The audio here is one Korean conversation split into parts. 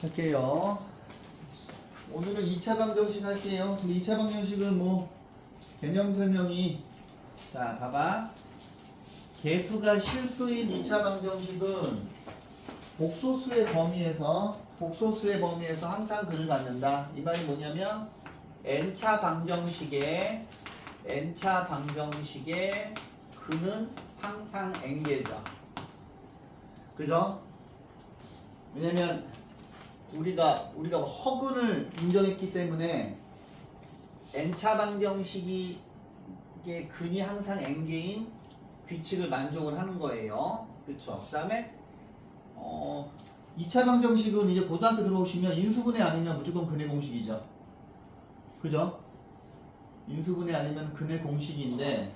할게요. 오늘은 2차 방정식 할게요. 2차 방정식은 뭐 개념 설명이 자 봐봐. 개수가 실수인 2차 방정식은 복소수의 범위에서 항상 근을 갖는다. 이 말이 뭐냐면 n차 방정식의 근은 항상 n개죠. 그죠? 왜냐면 우리가 허근을 인정했기 때문에 n차 방정식의 근이 항상 n개인 규칙을 만족을 하는 거예요. 그쵸? 그 다음에 2차 방정식은 이제 고등학교 들어오시면 인수분해 아니면 무조건 근의 공식이죠. 그죠? 인수분해 아니면 근의 공식인데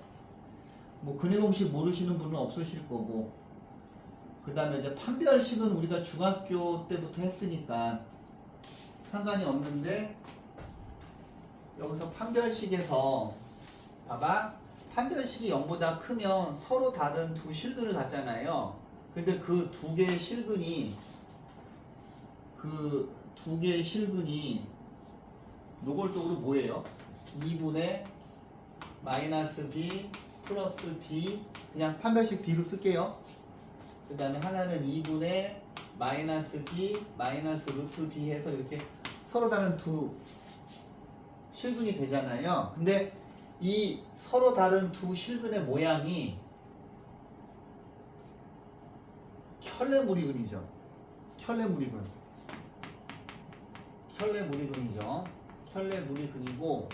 뭐 근의 공식 모르시는 분은 없으실 거고, 그 다음에 이제 판별식은 우리가 중학교 때부터 했으니까 상관이 없는데, 여기서 판별식에서 봐봐. 판별식이 0보다 크면 서로 다른 두 실근을 갖잖아요. 근데 그 두 개의 실근이 노골적으로 뭐예요? 2분의 마이너스 b 플러스 d, 그냥 판별식 d로 쓸게요. 그 다음에 하나는 2분의 마이너스 b 마이너스 루트 d 해서 이렇게 서로 다른 두 실근이 되잖아요. 근데 이 서로 다른 두 실근의 모양이 켤레무리근이죠. 켤레무리근이죠. 켤레무리근이고,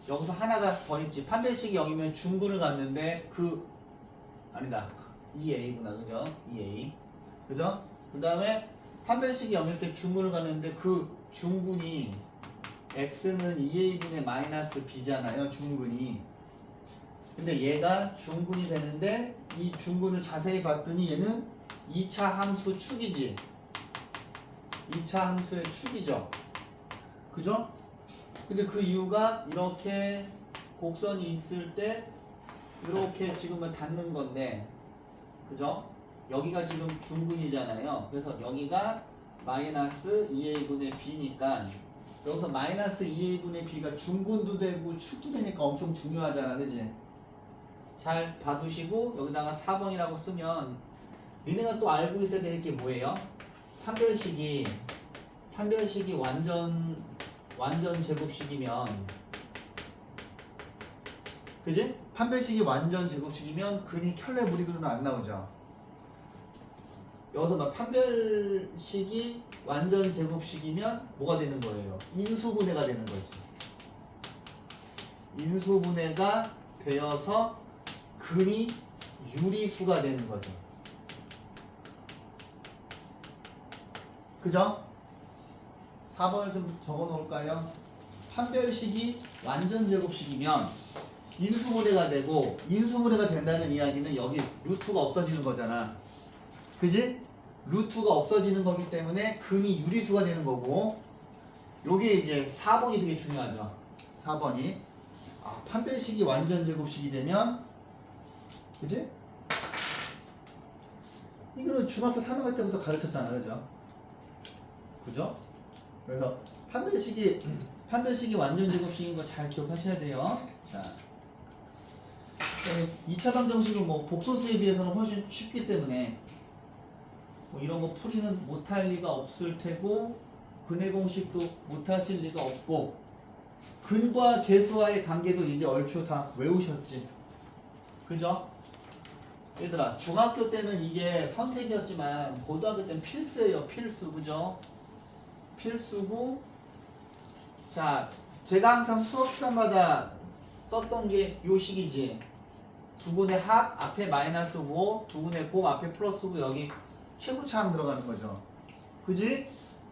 여기서 하나가 더 있지. 판별식이 0이면 중근을 갖는데 아니다. 2a구나. 그죠? 2a. 그죠? 그 다음에 판별식이 0일 때 중근을 갖는데 그 중근이 x는 2a분의 마이너스 b잖아요. 중근이. 근데 얘가 중근이 되는데 이 중근을 자세히 봤더니 얘는 2차 함수 축이지. 2차 함수의 축이죠. 그죠? 근데 그 이유가 이렇게 곡선이 있을 때 이렇게 지금은 닿는 건데, 그죠? 여기가 지금 중근이잖아요. 그래서 여기가 마이너스 2a분의 b니까 여기서 마이너스 2a분의 b가 중근도 되고 축도 되니까 엄청 중요하잖아. 그지? 잘 봐두시고 여기다가 4번이라고 쓰면, 니네가 또 알고 있어야 될 게 뭐예요? 판별식이 완전 제곱식이면, 그지? 판별식이 완전 제곱식이면 근이 켤레무리근은 안 나오죠. 여기서 막 판별식이 완전 제곱식이면 뭐가 되는 거예요? 인수분해가 되는 거지. 인수분해가 되어서 근이 유리수가 되는 거죠. 그죠? 4번을 좀 적어 놓을까요? 판별식이 완전 제곱식이면 인수분해가 되고, 인수분해가 된다는 이야기는 여기 루트가 없어지는 거잖아. 그지? 루트가 없어지는 거기 때문에 근이 유리수가 되는 거고, 요게 이제 4번이 되게 중요하죠. 4번이 판별식이 완전 제곱식이 되면, 그지? 이거는 중학교 3학년 때부터 가르쳤잖아. 그죠? 그래서 판별식이 완전 제곱식인 거 잘 기억하셔야 돼요. 자, 2차 방정식은 뭐 복소수에 비해서는 훨씬 쉽기 때문에 뭐 이런 거 풀이는 못할 리가 없을 테고, 근의 공식도 못하실 리가 없고, 근과 개수와의 관계도 이제 얼추 다 외우셨지. 그죠? 얘들아, 중학교 때는 이게 선택이었지만 고등학교 때는 필수예요. 필수. 그죠? 필수고, 자, 제가 항상 수업 시간마다 썼던 게 요 식이지. 두근의 합 앞에 마이너스 5, 두근의 곱 앞에 플러스 9, 여기 최고차함 들어가는 거죠. 그지?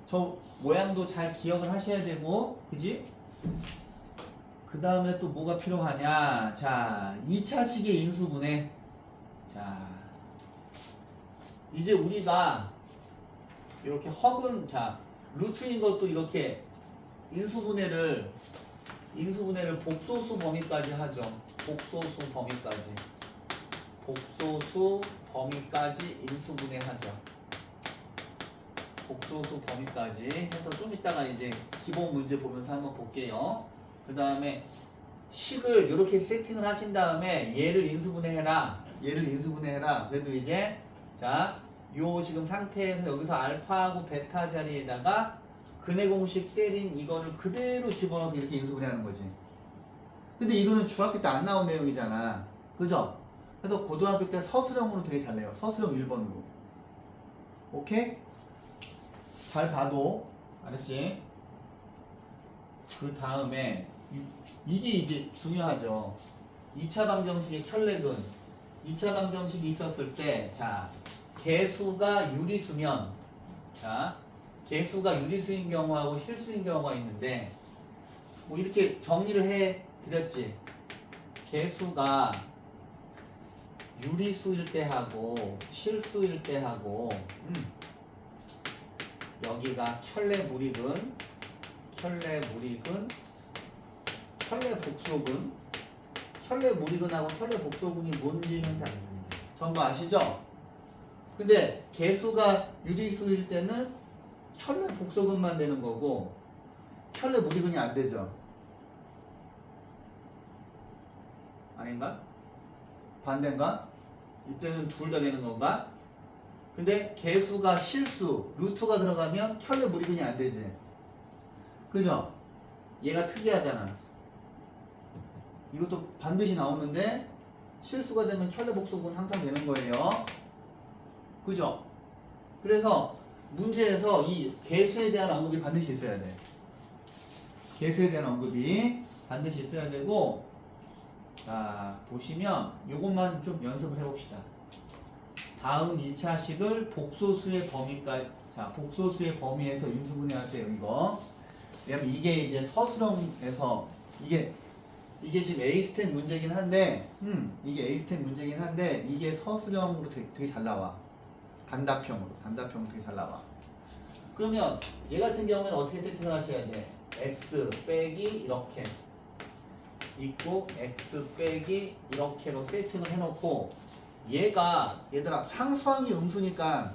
저 모양도 잘 기억을 하셔야 되고, 그지? 그 다음에 또 뭐가 필요하냐? 자, 2차식의 인수분해. 자, 이제 우리가 이렇게 허근, 자, 루트인 것도 이렇게 인수분해를 복소수 범위까지 하죠. 복소수 범위까지 인수분해하죠. 복소수 범위까지 해서 좀 이따가 이제 기본 문제 보면서 한번 볼게요. 그 다음에 식을 이렇게 세팅을 하신 다음에 얘를 인수분해해라. 얘를 인수분해해라. 그래도 이제 자, 요 지금 상태에서 여기서 알파하고 베타 자리에다가 근해 공식 때린 이거를 그대로 집어넣어서 이렇게 인수분해하는 거지. 근데 이거는 중학교 때 안 나온 내용이잖아. 그죠? 그래서 고등학교 때 서술형으로 되게 잘 내요. 서술형 1번으로. 오케이? 잘 봐도 알았지? 그 다음에 이게 이제 중요하죠. 2차 방정식의 혈렉은 2차 방정식이 있었을 때 자, 개수가 유리수면 자, 개수가 유리수인 경우하고 실수인 경우가 있는데 뭐 이렇게 정리를 해 드렸지. 개수가 유리수일 때 하고 실수일 때 하고 여기가 켤레무리근 켤레복소근 켤레무리근하고 켤레복소근이 뭔지는 전부 아시죠? 근데 개수가 유리수일 때는 켤레복소근만 되는 거고 켤레무리근이 안 되죠. 아닌가? 반대인가? 이때는 둘 다 되는 건가? 근데 개수가 실수, 루트가 들어가면 켤레무리근이 안 되지. 그죠? 얘가 특이하잖아. 이것도 반드시 나오는데 실수가 되면 켤레복소근 항상 되는 거예요. 그죠? 그래서 문제에서 이 개수에 대한 언급이 반드시 있어야 돼. 개수에 대한 언급이 반드시 있어야 되고 자, 보시면 요것만 좀 연습을 해봅시다. 다음 2차식을 복소수의 범위까지 자, 복소수의 범위에서 인수분해할 때 이거 왜냐면 이게 이제 서술형에서 이게 지금 A스텝 문제긴 한데 이게 A스텝 문제긴 한데 이게 서술형으로 되게 잘 나와. 단답형으로 되게 잘 나와. 그러면 얘 같은 경우에는 어떻게 세팅을 하셔야 돼? x 빼기 이렇게 있고 x 빼기 이렇게로 세팅을 해놓고 얘들아 상수항이 음수니까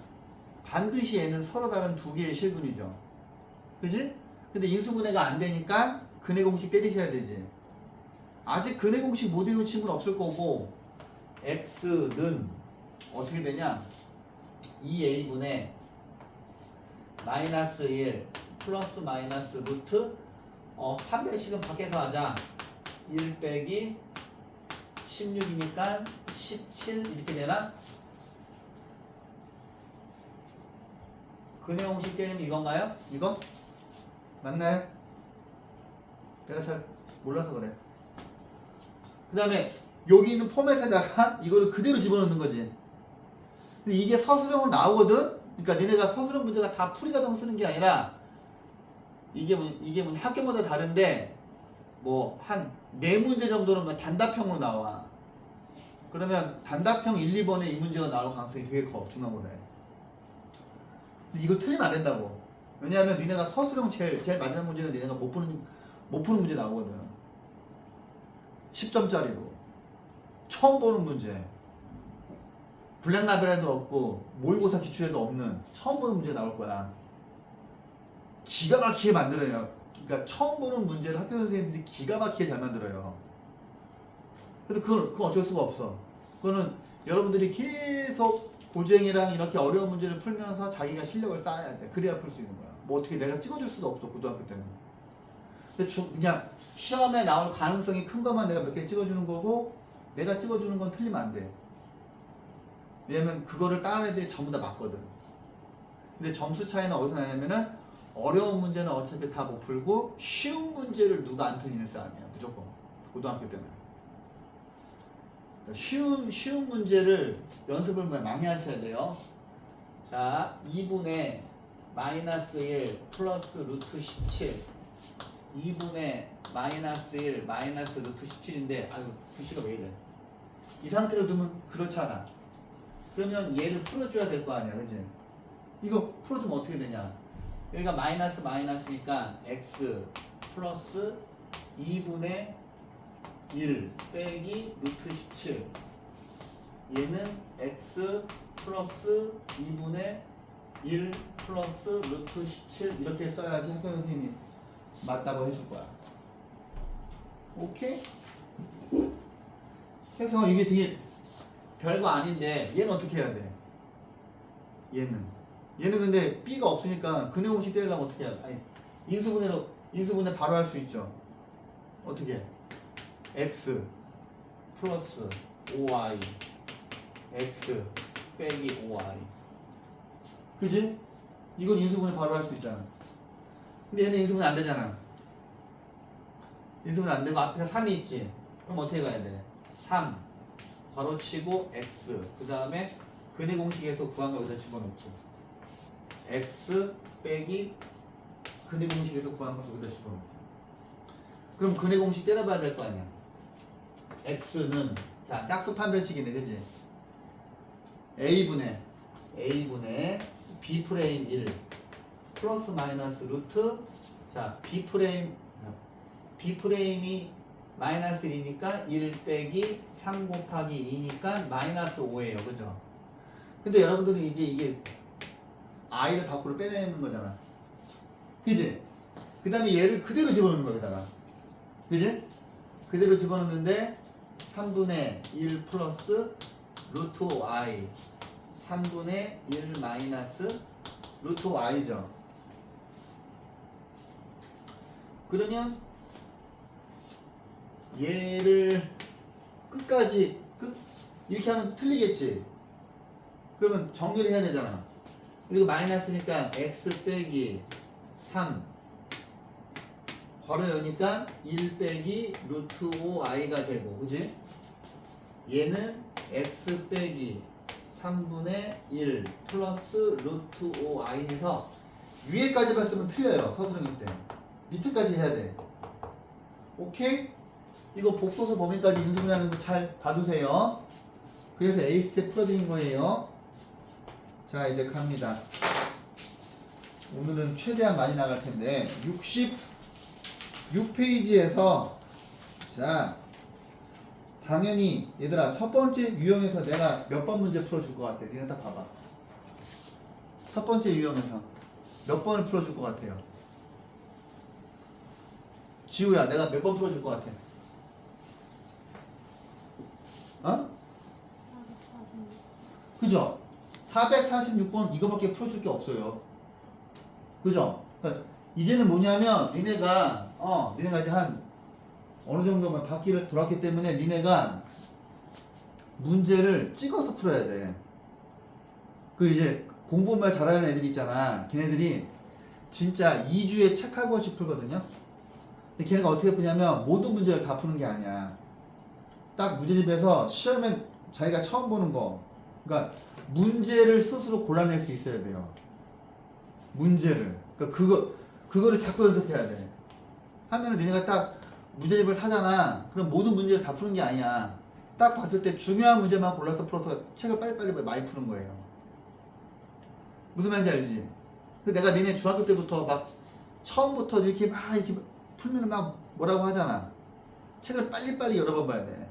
반드시 얘는 서로 다른 두 개의 실근이죠. 그지? 근데 인수분해가 안 되니까 근해 공식 때리셔야 되지. 아직 근해 공식 못 외운 친구는 없을 거고 x는 어떻게 되냐? 2a분의 마이너스 1 플러스 마이너스 루트 판별식은 밖에서 하자. 1 빼기 16이니까 17 이렇게 되나? 근해 공식 때리면 이건가요? 이거? 맞나요? 내가 잘 몰라서 그래. 그 다음에 여기 있는 포맷에다가 이거를 그대로 집어넣는 거지. 근데 이게 서술형으로 나오거든? 그러니까 니네가 서술형 문제가 다 풀이가정 쓰는 게 아니라 이게 학교마다 다른데 뭐 한 4문제 정도는 뭐 단답형으로 나와. 그러면 단답형 1, 2번에 이 문제가 나올 가능성이 되게 커. 중간고사에. 근데 이걸 틀리면 안 된다고. 왜냐하면 니네가 서술형 제일 마지막 문제는 니네가 못 푸는 문제 나오거든. 10점짜리로. 처음 보는 문제. 블랙라벨에도 없고 모의고사 기출에도 없는 처음 보는 문제 나올 거야. 기가 막히게 만들어요. 그러니까 처음 보는 문제를 학교 선생님들이 기가 막히게 잘 만들어요. 그래서 그건 어쩔 수가 없어. 그거는 여러분들이 계속 고쟁이랑 이렇게 어려운 문제를 풀면서 자기가 실력을 쌓아야 돼. 그래야 풀 수 있는 거야. 뭐 어떻게 내가 찍어줄 수도 없어, 고등학교 때는. 근데 그냥 시험에 나올 가능성이 큰 것만 내가 몇 개 찍어주는 거고 내가 찍어주는 건 틀리면 안 돼. 왜냐면 그거를 다른 애들이 전부 다 맞거든. 근데 점수 차이는 어디서 나냐면은 어려운 문제는 어차피 다 못 풀고 쉬운 문제를 누가 안 틀리는 싸움이야. 무조건. 고등학교 때는. 쉬운 문제를 연습을 많이 하셔야 돼요. 자, 2분의 마이너스 1 플러스 루트 17 2분의 마이너스 1 마이너스 루트 17인데 아유 글씨가 왜 이래. 이 상태로 두면 그렇잖아. 그러면 얘를 풀어줘야 될 거 아니야. 그치? 이거 풀어주면 어떻게 되냐. 여기가 마이너스 마이너스니까 x 플러스 2분의 1 빼기 루트 17 얘는 x 플러스 2분의 1 플러스 루트 17 이렇게 써야지 학교 선생님이 맞다고 해줄 거야. 오케이? 그래서 이게 되게 별거 아닌데 얘는 어떻게 해야 돼? 얘는 근데 B가 없으니까 근해 공식 때리려면 어떻게 해야 돼? 아니 인수분해 바로 할 수 있죠. 어떻게 해? X 플러스 5y X 빼기 5y 그지? 이건 인수분해 바로 할 수 있잖아. 근데 얘는 인수분해 안 되잖아. 인수분해 안 되고 앞에 3이 있지. 그럼 어떻게 가야 돼? 3 괄호치고 x 그 다음에 근해 공식에서 구한 거 여기다 집어넣고 x 빼기 근해 공식에서 구한 거 여기다 집어넣고 그럼 근해 공식 때려봐야 될 거 아니야. x는 자 짝수 판별식이네 그지? a분의 b 프레임 1 플러스 마이너스 루트 자 b 프레임이 마이너스 1이니까 1 빼기 3 곱하기 2니까 마이너스 5예요 그죠? 근데 여러분들은 이제 이게 i를 밖으로 빼내는 거잖아 그지? 그 다음에 얘를 그대로 집어넣는 거야 여기다가 그지? 그대로 집어넣는데 3분의 1 플러스 루트 y 3분의 1 마이너스 루트 y죠. 그러면 얘를 끝까지 이렇게 하면 틀리겠지. 그러면 정리를 해야 되잖아. 그리고 마이너스니까 x 빼기 3 괄호 여니까 1 빼기 루트 5i가 되고 그지? 얘는 x 빼기 3분의 1 플러스 루트 5i 해서 위에까지만 쓰면 틀려요. 서술형일 때 밑에까지 해야 돼. 오케이? 이거 복소수 범위까지 인수분해하는 거 잘 봐두세요. 그래서 A 스텝 풀어드린 거예요. 자 이제 갑니다. 오늘은 최대한 많이 나갈 텐데 66페이지에서 자 당연히 얘들아 첫 번째 유형에서 내가 몇 번 문제 풀어줄 것 같아? 니네 다 봐봐. 첫 번째 유형에서 몇 번을 풀어줄 것 같아요? 지우야 내가 몇 번 풀어줄 것 같아? 어? 446. 그죠? 446번 이거밖에 풀어줄 게 없어요. 그죠? 그러니까 이제는 뭐냐면 니네가 이제 한 어느 정도만 바퀴를 돌았기 때문에 니네가 문제를 찍어서 풀어야 돼. 그 이제 공부만 잘하는 애들 있잖아. 걔네들이 진짜 2주에 책 한 권씩 풀거든요. 근데 걔네가 어떻게 푸냐면 모든 문제를 다 푸는 게 아니야. 딱 문제집에서 시험에 자기가 처음 보는 거 그러니까 문제를 스스로 골라낼 수 있어야 돼요. 문제를 그러니까 그거를 자꾸 연습해야 돼. 하면은 너네가 딱 문제집을 사잖아. 그럼 모든 문제를 다 푸는 게 아니야. 딱 봤을 때 중요한 문제만 골라서 풀어서 책을 빨리빨리 많이 푸는 거예요. 무슨 말인지 알지? 내가 니네 중학교 때부터 막 처음부터 이렇게 풀면은 막 뭐라고 하잖아. 책을 빨리빨리 여러 번 봐야 돼.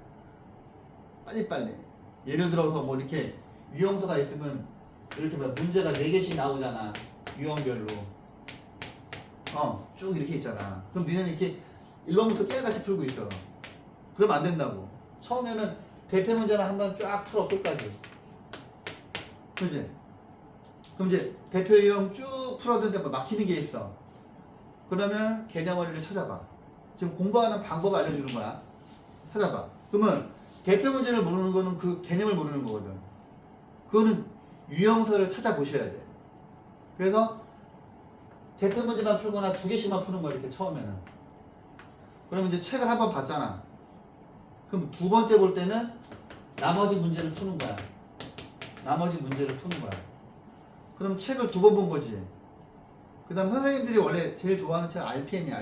빨리빨리. 예를 들어서 뭐 이렇게 유형서가 있으면 이렇게 막 문제가 4개씩 나오잖아. 유형별로. 쭉 이렇게 있잖아. 그럼 니네는 이렇게 1번부터 깨알같이 풀고 있어. 그러면 안 된다고. 처음에는 대표 문제만 한번 쫙 풀어 끝까지. 그지? 그럼 이제 대표 유형 쭉 풀었는데 뭐 막히는 게 있어. 그러면 개념원리를 찾아봐. 지금 공부하는 방법을 알려주는 거야. 찾아봐. 그러면 대표 문제를 모르는 거는 그 개념을 모르는 거거든. 그거는 유형서를 찾아보셔야 돼. 그래서 대표 문제만 풀거나 2개씩만 푸는 거야 이렇게 처음에는. 그러면 이제 책을 한번 봤잖아. 그럼 두 번째 볼 때는 나머지 문제를 푸는 거야. 나머지 문제를 푸는 거야. 그럼 책을 2번 본 거지. 그 다음 선생님들이 원래 제일 좋아하는 책 RPM이야.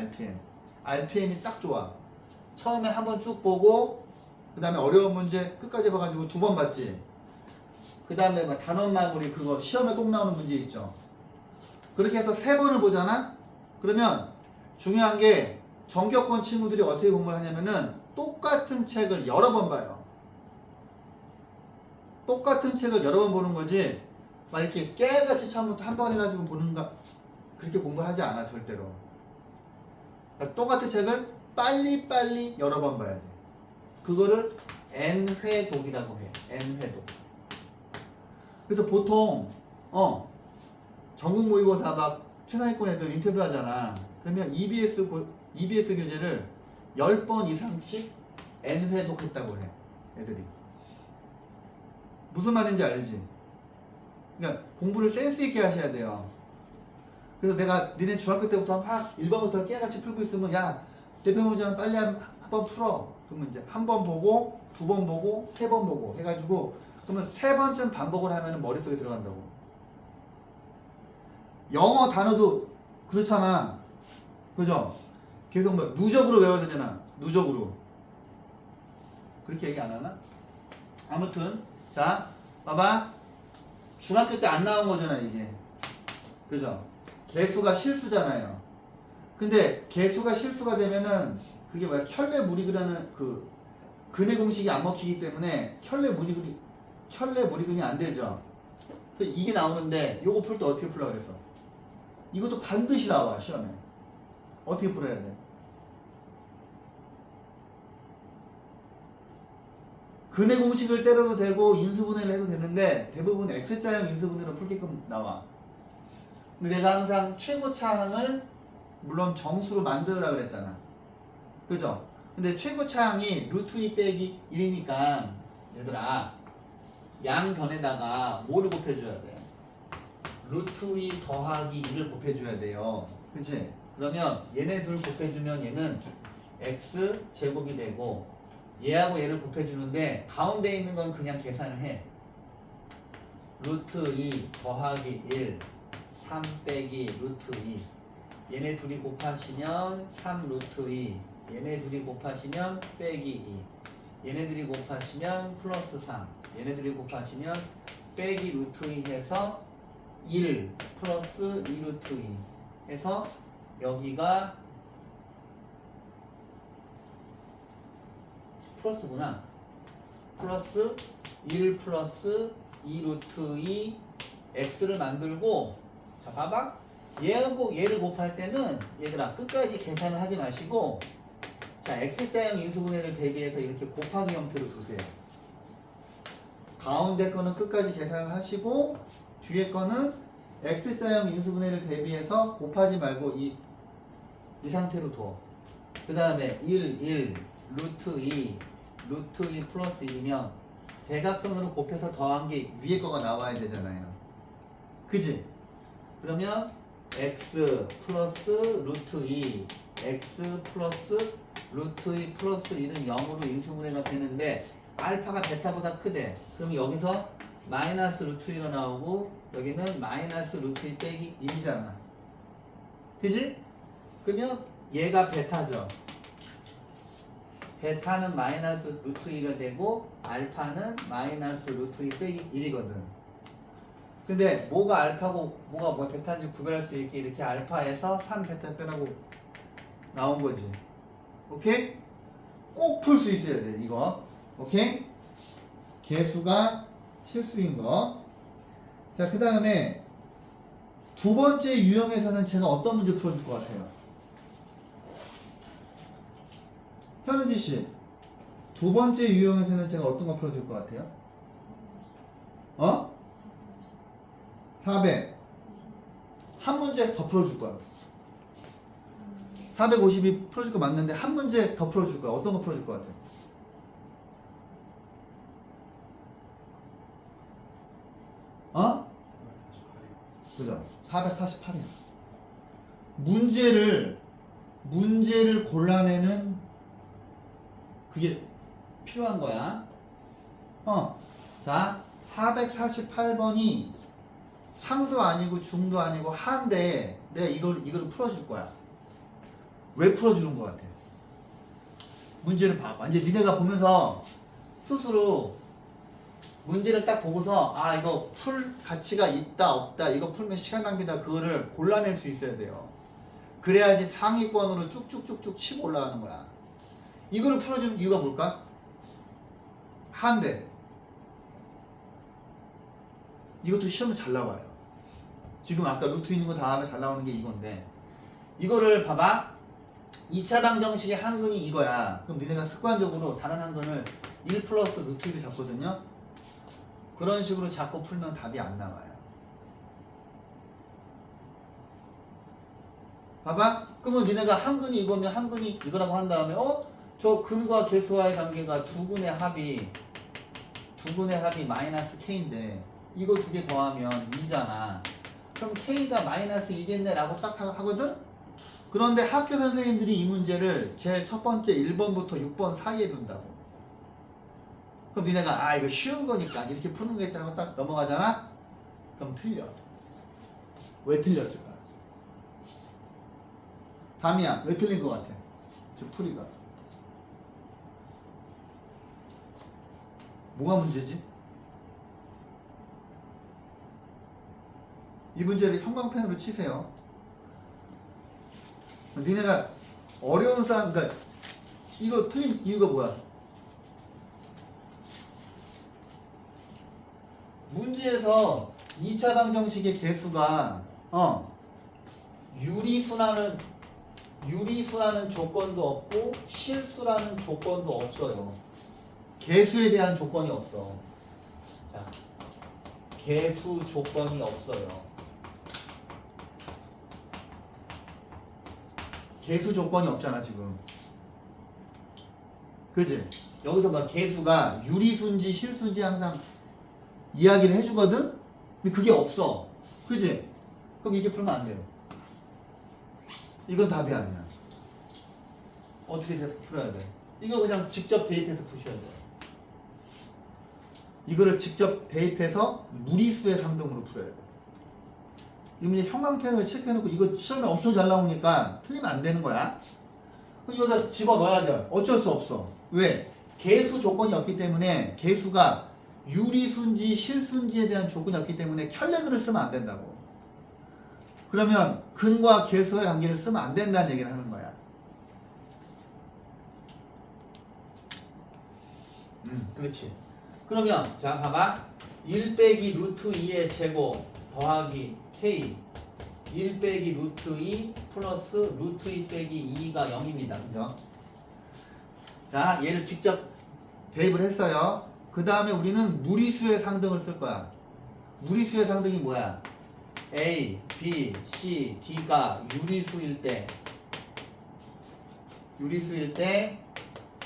RPM이 딱 좋아. 처음에 한번 쭉 보고 그 다음에 어려운 문제 끝까지 봐가지고 2번 봤지. 그 다음에 막 단원 마무리 그거 시험에 꼭 나오는 문제 있죠. 그렇게 해서 3번을 보잖아. 그러면 중요한 게 전교권 친구들이 어떻게 공부를 하냐면은 똑같은 책을 여러 번 봐요. 똑같은 책을 여러 번 보는 거지 막 이렇게 깨알같이 처음부터 한 번 해가지고 보는가 그렇게 공부를 하지 않아 절대로. 그러니까 똑같은 책을 빨리빨리 여러 번 봐야 돼. 그거를 N회독이라고 해. N회독. 그래서 보통 전국 모의고사 막 최상위권 애들 인터뷰하잖아. 그러면 EBS 교재를 10번 이상씩 N회독 했다고 해. 애들이. 무슨 말인지 알지? 그러니까 공부를 센스 있게 하셔야 돼요. 그래서 내가 니네 중학교 때부터 막 1번부터 깨같이 풀고 있으면 야 대표 문제는 빨리 한 번 풀어. 그러면 이제 한 번 보고 2번 보고 3번 보고 해가지고 그러면 3번쯤 반복을 하면 머릿속에 들어간다고. 영어 단어도 그렇잖아. 그죠? 계속 뭐 누적으로 외워야 되잖아. 누적으로. 그렇게 얘기 안 하나? 아무튼 자 봐봐. 중학교 때 안 나온 거잖아 이게. 그죠? 개수가 실수잖아요. 근데 개수가 실수가 되면은 그게 뭐야? 켤레 무리근이라는 그 근해 공식이 안 먹히기 때문에 켤레 무리근이 안 되죠. 그래서 이게 나오는데 요거 풀 때 어떻게 풀라 그랬어? 이것도 반드시 나와 시험에. 어떻게 풀어야 돼? 근해 공식을 때려도 되고 인수분해를 해도 되는데 대부분 X자형 인수분해로 풀게끔 나와. 근데 내가 항상 최고차항을 물론 정수로 만들으라 그랬잖아. 그죠? 근데 최고차항이 루트 2 빼기 1이니까 얘들아 양변에다가 뭐를 곱해줘야 돼? 루트 2 더하기 1을 곱해줘야 돼요. 그치? 그러면 얘네 둘 곱해주면 얘는 x 제곱이 되고 얘하고 얘를 곱해주는데 가운데 있는 건 그냥 계산을 해. 루트 2 더하기 1 3 빼기 루트 2 얘네 둘이 곱하시면 3 루트 2 얘네 둘이 곱하시면 빼기 2 얘네들이 곱하시면 플러스 3 얘네들이 곱하시면 빼기 루트 2 해서 1 플러스 2 루트 2 해서 여기가 플러스구나. 플러스 1 플러스 2 루트 2 x를 만들고 자 봐봐. 얘하고 얘를 곱할 때는 얘들아 끝까지 계산을 하지 마시고 자 x자형 인수분해를 대비해서 이렇게 곱하기 형태로 두세요. 가운데 거는 끝까지 계산을 하시고 뒤에 거는 x자형 인수분해를 대비해서 곱하지 말고 이 상태로 둬. 그 다음에 1 루트 2 루트 2 플러스 1이면 대각선으로 곱해서 더한 게 위에 거가 나와야 되잖아요. 그지? 그러면 x 플러스 루트 2 x 플러스 루트 2 플러스 1은 0으로 인수분해가 되는데 알파가 베타보다 크대. 그럼 여기서 마이너스 루트 2가 나오고 여기는 마이너스 루트 2 빼기 1이잖아. 그지? 그러면 얘가 베타죠. 베타는 마이너스 루트 2가 되고 알파는 마이너스 루트 2 빼기 1이거든. 근데 뭐가 알파고 뭐가 베타인지 구별할 수 있게 이렇게 알파에서 3베타 빼라고 나온 거지. 오케이? 꼭 풀 수 있어야 돼 이거. 오케이? 개수가 실수인 거. 자, 그 다음에 두 번째 유형에서는 제가 어떤 문제 풀어줄 것 같아요? 현우지 씨, 두 번째 유형에서는 제가 어떤 거 풀어줄 것 같아요? 400. 한 문제 더 풀어줄 거야. 450이 풀어줄 거 맞는데 한 문제 더 풀어줄 거야. 어떤 거 풀어줄 것 같아? 그죠? 448이야. 문제를 골라내는 그게 필요한 거야. 자, 448번이 상도 아니고 중도 아니고 하인데 내가 이거를 풀어줄 거야. 왜 풀어주는 것 같아? 문제를 봐봐. 이제 니네가 보면서 스스로 문제를 딱 보고서 아 이거 풀 가치가 있다 없다 이거 풀면 시간 낭비다 그거를 골라낼 수 있어야 돼요. 그래야지 상위권으로 쭉쭉쭉쭉 치고 올라가는 거야. 이거를 풀어주는 이유가 뭘까? 한데 이것도 시험에 잘 나와요. 지금 아까 루트 있는 거 다음에 잘 나오는 게 이건데 이거를 봐봐. 2차 방정식의 한근이 이거야. 그럼 니네가 습관적으로 다른 한근을 1 플러스 루트 1을 잡거든요. 그런 식으로 자꾸 풀면 답이 안 나와요. 봐봐. 그러면 니네가 한근이 이거면 한근이 이거라고 한 다음에 저 근과 계수와의 관계가 두 근의 합이 마이너스 k인데 이거 두 개 더하면 2잖아. 그럼 k가 마이너스 2겠네 라고 딱 하거든? 그런데 학교 선생님들이 이 문제를 제일 첫 번째 1번부터 6번 사이에 둔다고. 그럼 니네가 이거 쉬운 거니까 이렇게 푸는 게 있잖아 하고 딱 넘어가잖아? 그럼 틀려. 왜 틀렸을까? 담이야, 왜 틀린 것 같아? 저 풀이가. 뭐가 문제지? 이 문제를 형광펜으로 치세요. 니네가 어려운 싸움, 그러니까 이거 틀린 이유가 뭐야? 문제에서 2차 방정식의 개수가 유리수라는 조건도 없고 실수라는 조건도 없어요. 개수에 대한 조건이 없어. 자, 개수 조건이 없어요. 개수 조건이 없잖아 지금. 그지? 여기서 막 개수가 유리수인지 실수인지 항상 이야기를 해주거든? 근데 그게 없어. 그지? 그럼 이게 풀면 안 돼요. 이건 답이 아니야. 어떻게 해서 풀어야 돼? 이거 그냥 직접 대입해서 푸셔야 돼요. 이거를 직접 대입해서 무리수의 상등으로 풀어야 돼. 이 문제 형광펜을 체크해놓고 이거 시험에 엄청 잘 나오니까 틀리면 안 되는 거야. 이거다 집어넣어야 돼. 어쩔 수 없어. 왜? 개수 조건이 없기 때문에 개수가 유리수인지 실수인지에 대한 조건이 없기 때문에 켤레글을 쓰면 안 된다고. 그러면 근과 개수의 관계를 쓰면 안 된다는 얘기를 하는 거야. 그렇지. 그러면 자 봐봐. 1 빼기 루트 2의 제곱 더하기 k 1 빼기 루트 2 플러스 루트 2 빼기 2가 0입니다. 그죠? 자 얘를 직접 대입을 했어요. 그 다음에 우리는 무리수의 상등을 쓸 거야. 무리수의 상등이 뭐야? A, B, C, D가 유리수일 때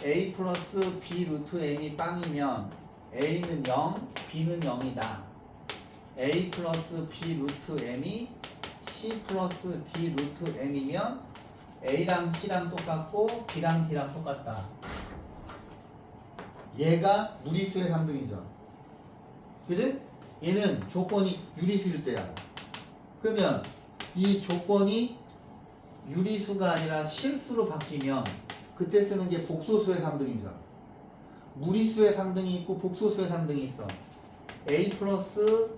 A 플러스 B 루트 M이 빵이면 A는 0, B는 0이다. A 플러스 B 루트 M이 C 플러스 D 루트 M이면 A랑 C랑 똑같고 B랑 D랑 똑같다. 얘가 무리수의 상등이죠. 그지? 얘는 조건이 유리수일 때야. 그러면 이 조건이 유리수가 아니라 실수로 바뀌면 그때 쓰는 게 복소수의 상등이죠. 무리수의 상등이 있고 복소수의 상등이 있어. A 플러스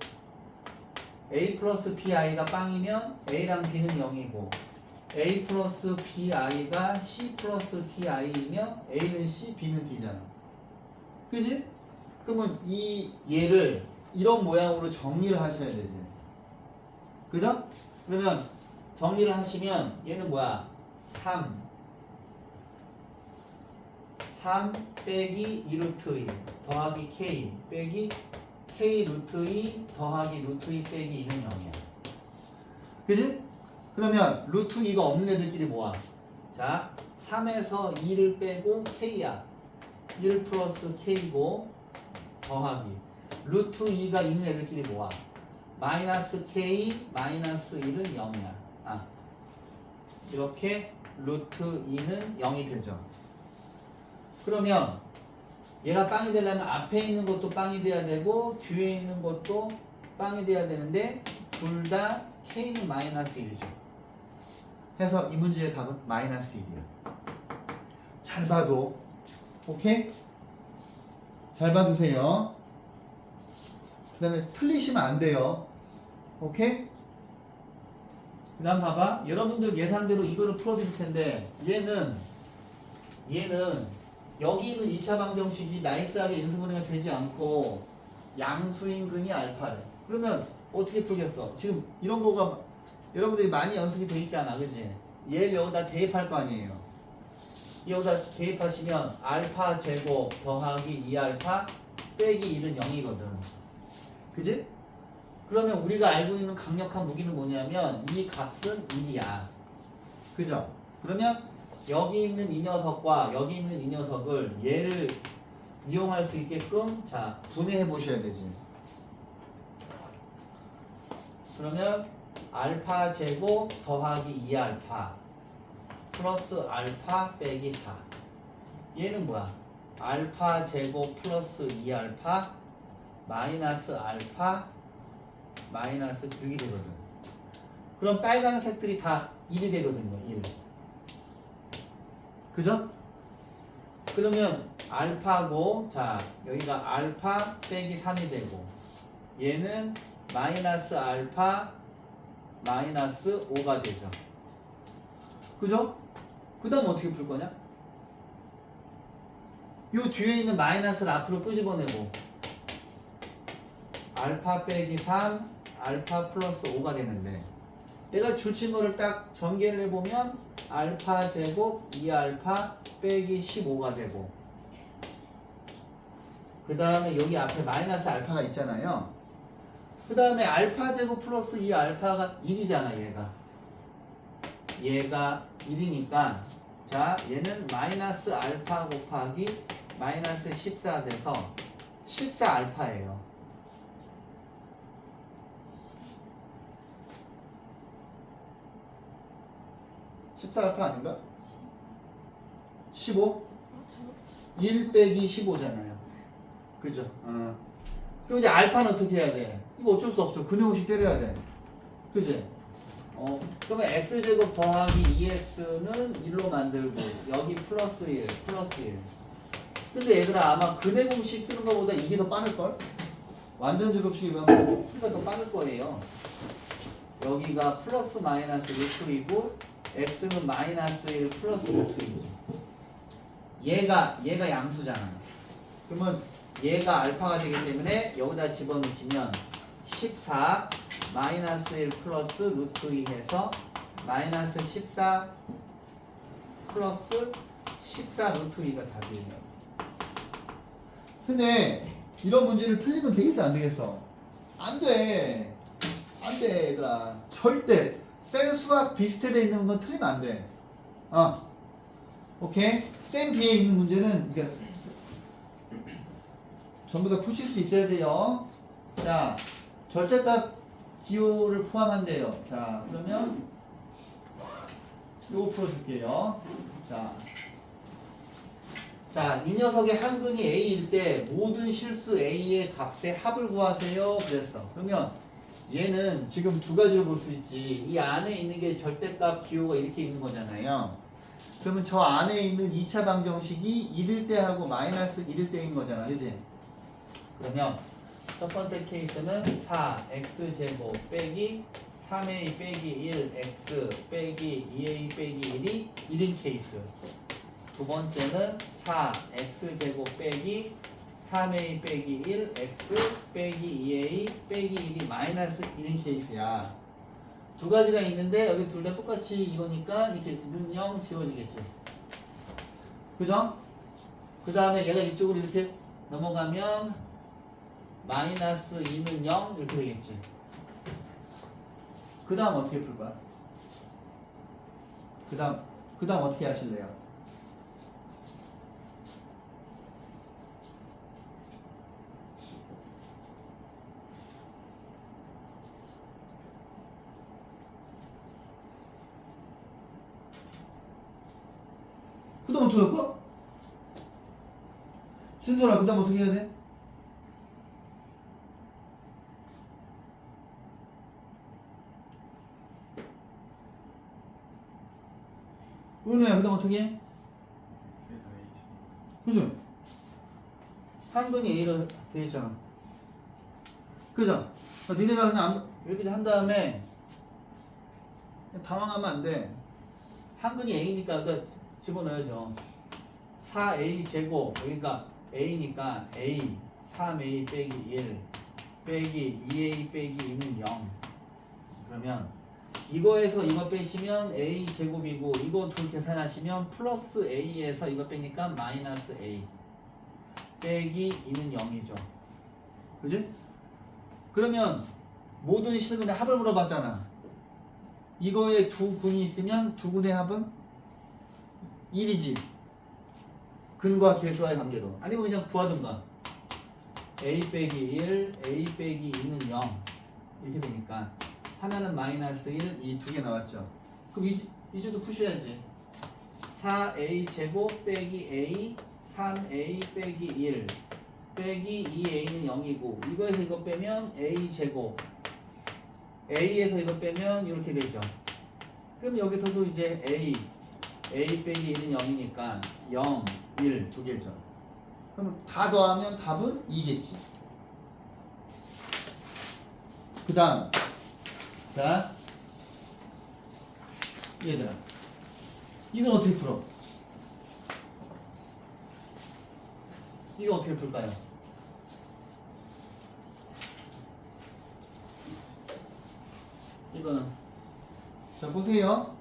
BI가 빵이면 A랑 B는 0이고 A 플러스 BI가 C 플러스 DI이면 A는 C, B는 D잖아. 그지? 그러면 이 얘를 이런 모양으로 정리를 하셔야 되지. 그죠? 그러면 정리를 하시면 얘는 뭐야? 3 빼기 2 루트 2 더하기 K 빼기 K 루트 2 더하기 루트 2 빼기 2는 0이야. 그지? 그러면 루트 2가 없는 애들끼리 모아. 자, 3에서 2를 빼고 K야. 1 플러스 K고 더하기 루트 2가 있는 애들끼리 모아. 마이너스 K 마이너스 1은 0이야. 이렇게 루트 2는 0이 되죠. 그러면 얘가 빵이 되려면 앞에 있는 것도 빵이 돼야 되고 뒤에 있는 것도 빵이 돼야 되는데 둘 다 K는 마이너스 1이죠. 해서 이 문제의 답은 마이너스 1이야. 잘 봐도. 오케이? 잘 봐두세요. 그 다음에 틀리시면 안 돼요. 오케이? 그 다음 봐봐. 여러분들 예상대로 이거를 풀어드릴 텐데 얘는 여기 있는 2차 방정식이 나이스하게 인수분해가 되지 않고 양수인 근이 알파래. 그러면 어떻게 풀겠어? 지금 이런 거가 여러분들이 많이 연습이 돼 있잖아, 그지? 얘를 여기다 대입할 거 아니에요. 여기다 대입하시면 알파 제곱 더하기 2알파 빼기 1은 0이거든. 그지? 그러면 우리가 알고 있는 강력한 무기는 뭐냐면 이 값은 1이야. 그죠? 그러면 여기 있는 이 녀석과 여기 있는 이 녀석을 얘를 이용할 수 있게끔 자 분해해 보셔야 되지. 그러면 알파 제곱 더하기 2알파 플러스 알파 빼기 4. 얘는 뭐야? 알파 제곱 플러스 2알파 마이너스 알파 마이너스 6이 되거든. 그럼 빨간색들이 다 1이 되거든요. 1. 그죠? 그러면 알파고 자 여기가 알파 빼기 3이 되고 얘는 마이너스 알파 마이너스 5가 되죠. 그죠? 그 다음 어떻게 풀 거냐? 요 뒤에 있는 마이너스를 앞으로 끄집어내고 알파 빼기 3 알파 플러스 5가 되는데 내가 줄친 거를 딱 전개를 해보면 알파 제곱 2알파 빼기 15가 되고 그 다음에 여기 앞에 마이너스 알파가 있잖아요. 그 다음에 알파 제곱 플러스 2알파가 1이잖아. 얘가 1이니까 자 얘는 마이너스 알파 곱하기 마이너스 14 돼서 14알파예요. (14알파) 아닌가? 15? 1 빼기 15잖아요. 그죠? 그럼 이제 알파는 어떻게 해야 돼? 이거 어쩔 수 없어. 근해공식 때려야 돼. 그지? 그러면 x제곱 더하기 2x는 1로 만들고 여기 플러스 1, 플러스 1. 근데 얘들아 아마 근해공식 쓰는 것보다 이게 더 빠를걸? 완전 제곱식이면 풀이가 더 빠를 거예요. 여기가 플러스 마이너스 루트이고 x는 마이너스 1 플러스 루트이지. 얘가 양수잖아. 그러면 얘가 알파가 되기 때문에 여기다 집어넣으시면 14 마이너스 1 플러스 루트 2 해서 마이너스 14 플러스 14 루트 2가 답이에요. 근데 이런 문제를 틀리면 되겠어 안 되겠어? 안 돼. 안 돼 얘들아. 절대 센 수학 비스텝에 있는 건 틀리면 안 돼. 오케이? 센 B에 있는 문제는 그러니까 전부 다 푸실 수 있어야 돼요. 자, 절대값 기호를 포함한대요. 자, 그러면 요거 풀어줄게요. 자, 이 녀석의 한근이 A일 때 모든 실수 A의 값의 합을 구하세요. 그랬어. 그러면 얘는 지금 두 가지로 볼 수 있지. 이 안에 있는 게 절대값 기호가 이렇게 있는 거잖아요. 그러면 저 안에 있는 2차 방정식이 1일 때 하고 마이너스 1일 때인 거잖아. 그치? 그러면 첫 번째 케이스는 4x제곱 빼기 3a 빼기 1x 빼기 2a 빼기 1이 1인 케이스. 두 번째는 4x제곱 빼기 3a 빼기 1x 빼기 2a 빼기 1이 마이너스 1인 케이스야. 두 가지가 있는데 여기 둘 다 똑같이 이거니까 이렇게 는 0 지워지겠지. 그죠? 그 다음에 얘가 이쪽으로 이렇게 넘어가면 마이너스 2는 0 이렇게 되겠지. 그 다음 어떻게 풀 거야? 그 다음 어떻게 하실래요? 그 다음 어떻게 할 거야? 신선아 그 다음 어떻게 해야 돼? 은우야 그 다음 어떻게 해? 그죠? 한근이 A로 되어 있잖아. 그죠? 니네가 그냥 이렇게 한 다음에 당황하면 안 돼. 한근이 A니까 집어넣어야죠. 4A 제곱 여기가 A니까 A 3A 빼기 1 빼기 2a 빼기 2는 0. 그러면 이거에서 이거 빼시면 a 제곱이고 이거 둘 계산하시면 플러스 a에서 이거 빼니까 마이너스 a 빼기 2는 0이죠. 그지? 그러면 모든 실근의 합을 물어봤잖아. 이거에 두 군이 있으면 두 군의 합은 1이지. 근과 계수와의 관계로. 아니면 그냥 구하든가. a 빼기 1, a 빼기 2는 0 이렇게 되니까 하나는 마이너스 1, 이 두 개 나왔죠. 그럼 이주도 푸셔야지. 4a 제곱 빼기 a 3a 빼기 1 빼기 2a는 0이고 이거에서 이거 빼면 a 제곱 a에서 이거 빼면 이렇게 되죠. 그럼 여기서도 이제 a 빼기 1은 0이니까 0, 1 두 개죠. 그럼 다 더하면 답은 2겠지. 그 다음 자 얘들아 이건 어떻게 풀어? 이거 어떻게 풀까요? 이거는 자 보세요.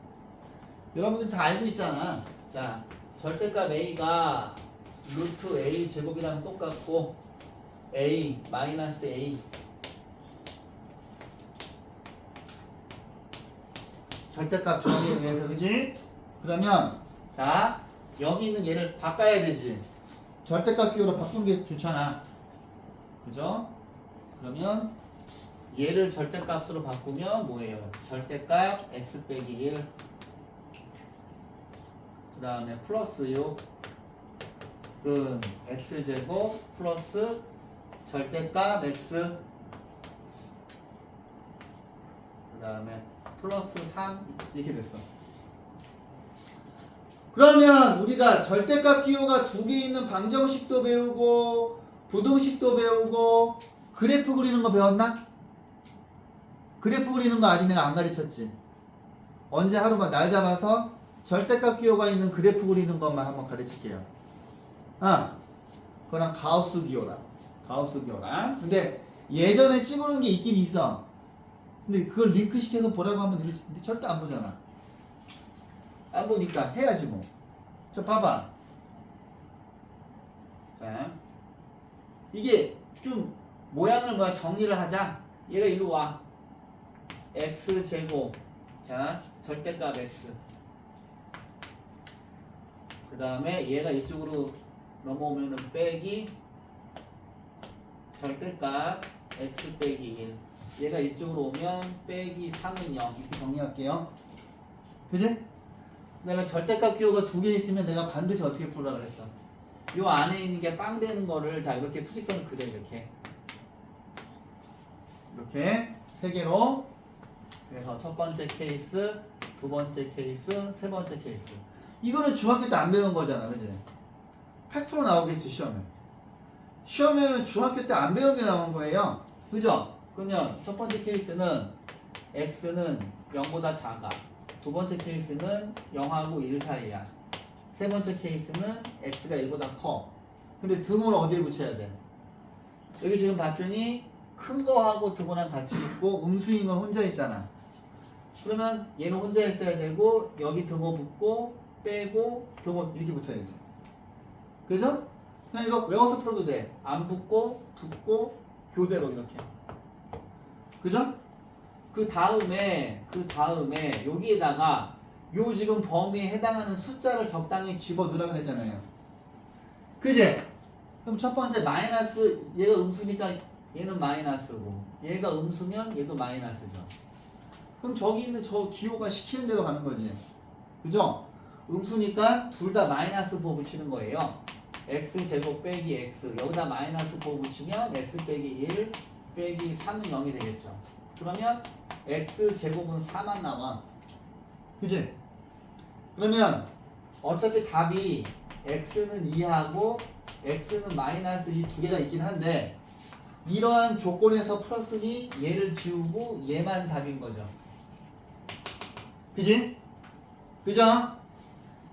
여러분들 다 알고 있잖아. 자 절대값 a가 루트 a 제곱이랑 똑같고 a 마이너스 a 절대값 조합에 의해서 그지? 그러면 자 여기 있는 얘를 바꿔야 되지. 절대값 비율로 바꾼 게 좋잖아. 그죠? 그러면 얘를 절대값으로 바꾸면 뭐예요? 절대값 x 빼기 1 그 다음에 플러스 6 은 x제곱 플러스 절대값 x 그 다음에 플러스 3 이렇게 됐어. 그러면 우리가 절대값 기호가 두 개 있는 방정식도 배우고 부등식도 배우고 그래프 그리는 거 배웠나? 그래프 그리는 거 아직 내가 안 가르쳤지. 언제 하루만 날 잡아서 절대값 기호가 있는 그래프 그리는 것만 한번 가르칠게요. 그거랑 가우스 기호랑 근데 예전에 찍어놓은 게 있긴 있어. 근데 그걸 링크 시켜서 보라고 하면 근데 절대 안 보잖아. 안 보니까 해야지 뭐. 자 봐봐. 자 이게 좀 모양을 정리를 하자. 얘가 이리 와. x 제곱 자 절대값 x 그 다음에 얘가 이쪽으로 넘어오면은 빼기 절대값 x 빼기 1 얘가 이쪽으로 오면 빼기 3은 0 이렇게 정리할게요. 그지? 그 다음에 절대값 기호가 두 개 있으면 내가 반드시 어떻게 풀라 그랬어? 요 안에 있는 게 빵 되는 거를 자 이렇게 수직선을 그려 이렇게 세 개로. 그래서 첫 번째 케이스, 두 번째 케이스, 세 번째 케이스. 이거는 중학교 때 안 배운 거잖아, 그지? 100% 나오겠지 시험에. 시험에는 중학교 때 안 배운 게 나온 거예요, 그죠? 그러면 첫 번째 케이스는 x는 0보다 작아. 두 번째 케이스는 0하고 1 사이야. 세 번째 케이스는 x가 1보다 커. 근데 등을 어디에 붙여야 돼? 여기 지금 봤더니 큰 거하고 등호랑 같이 있고 음수인 건 혼자 있잖아. 그러면 얘는 혼자 있어야 되고 여기 등호 붙고 빼고 등호 이렇게 붙어야지. 그죠? 그냥 이거 외워서 풀어도 돼. 안 붙고 붙고 교대로 이렇게. 그죠? 그 다음에 여기에다가 요 지금 범위에 해당하는 숫자를 적당히 집어넣으라 그랬잖아요. 그지? 그럼 첫 번째 마이너스 얘가 음수니까 얘는 마이너스고 얘가 음수면 얘도 마이너스죠. 그럼 저기 있는 저 기호가 시키는 대로 가는 거지. 그죠? 음수니까 둘 다 마이너스 부호 붙이는 거예요. x제곱 빼기 x 여기다 마이너스 부호 붙이면 x 빼기 1 빼기 3은 0이 되겠죠. 그러면 x제곱은 4만 나와. 그치? 그러면 어차피 답이 x는 2하고 x는 마이너스 이 두 개가 있긴 한데 이러한 조건에서 풀었으니 얘를 지우고 얘만 답인 거죠. 그지? 그죠?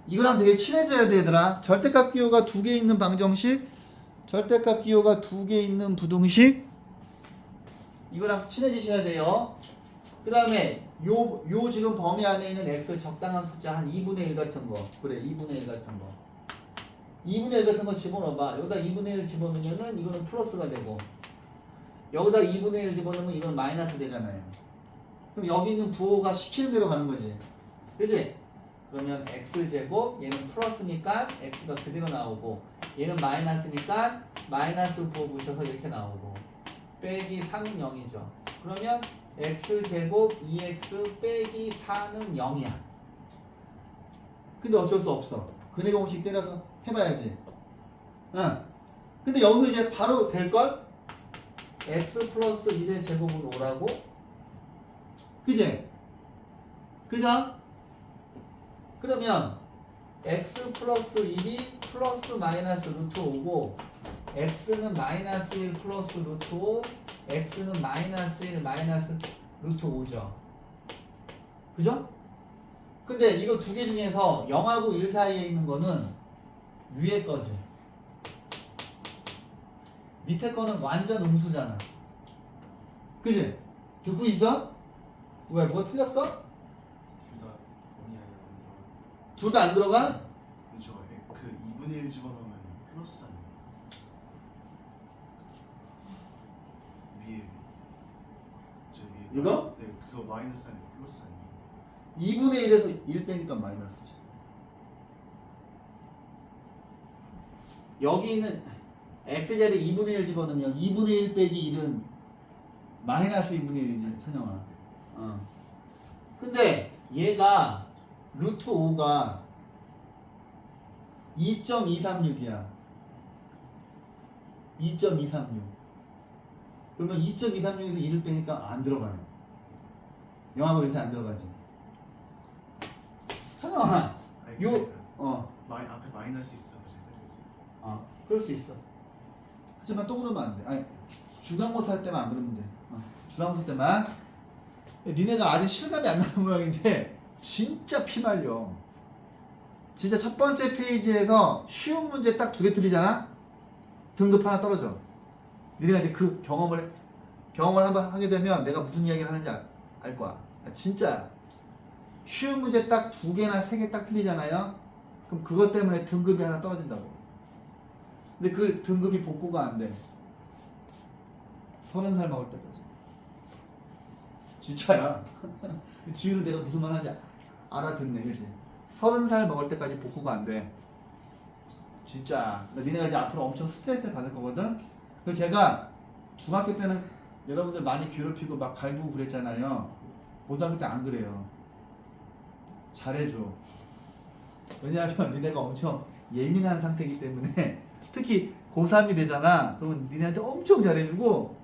이거랑 되게 친해져야 돼 얘들아. 절대값 기호가 두 개 있는 방정식, 절대값 기호가 두 개 있는 부등식, 이거랑 친해지셔야 돼요. 그 다음에 요 지금 범위 안에 있는 x 적당한 숫자 한 2분의 1 같은 거. 그래 2분의 1 같은 거. 2분의 1 같은 거 집어넣어봐. 여기다 2분의 1 집어넣으면은 이거는 플러스가 되고 여기다 2분의 1 집어넣으면 이건 마이너스 되잖아요. 그럼 여기 있는 부호가 시키는 대로 가는 거지. 그치? 그러면 x제곱 얘는 플러스니까 x가 그대로 나오고 얘는 마이너스니까 마이너스 부호 붙여서 이렇게 나오고 빼기 3은 0이죠. 그러면 x제곱 2x 빼기 4는 0이야. 근데 어쩔 수 없어. 근해 공식 때려서 해봐야지. 응. 근데 여기서 이제 바로 될걸? x 플러스 1의 제곱은 5라고? 그지? 그죠? 그러면 x 플러스 1이 플러스 마이너스 루트 5고 x는 마이너스 1 플러스 루트 5 x는 마이너스 1 마이너스 루트 5죠. 그죠? 근데 이거 두 개 중에서 0하고 1 사이에 있는 거는 위에 거지. 밑에 거는 완전 음수잖아. 그지? 듣고 있어? 왜? 뭐가 틀렸어? 둘 다 안 들어가? 그죠. 그 2분의 1 집어넣으면 플러스 아니에요? 위에 저 위에 이거? 네, 그거 마이너스 아니고 플러스 아니에요? 2분의 1에서 1 빼니까 마이너스지. 여기 있는 x자리에 2분의 1 집어넣으면 2분의 1 빼기 1은 마이너스 2분의 1이지, 찬영아. 근데 얘가 루트 5가 2.236이야. 2.236. 그러면 2.236에서 1을 빼니까 안 들어가네. 영하고 1이 안 들어가지. 찬영아, 아니, 요, 그러니까 어. 앞에 마이너스 있어. 그래서. 그럴 수 있어. 하지만 또 그러면 안 돼. 아니, 중간고사 할 때만 안 그러면 돼. 중간고사 때만. 니네가 아직 실감이 안 나는 모양인데 진짜 피말려. 진짜 첫 번째 페이지에서 쉬운 문제 딱 2개 틀리잖아? 등급 하나 떨어져. 니네가 이제 그 경험을 한번 하게 되면 내가 무슨 이야기를 하는지 알 거야. 진짜 쉬운 문제 딱 2개나 3개 딱 틀리잖아요? 그럼 그것 때문에 등급이 하나 떨어진다고. 근데 그 등급이 복구가 안 돼. 30살 먹을 때까지. 진짜야. 지우는 내가 무슨 말 하는지 알아듣네, 그치? 30살 먹을 때까지 복구가 안 돼. 진짜. 니네가 이제 앞으로 엄청 스트레스를 받을 거거든? 그래서 제가 중학교 때는 여러분들 많이 괴롭히고 막 갈구고 그랬잖아요. 고등학교 때 안 그래요. 잘해줘. 왜냐하면 니네가 엄청 예민한 상태이기 때문에 특히 고3이 되잖아. 그러면 니네한테 엄청 잘해주고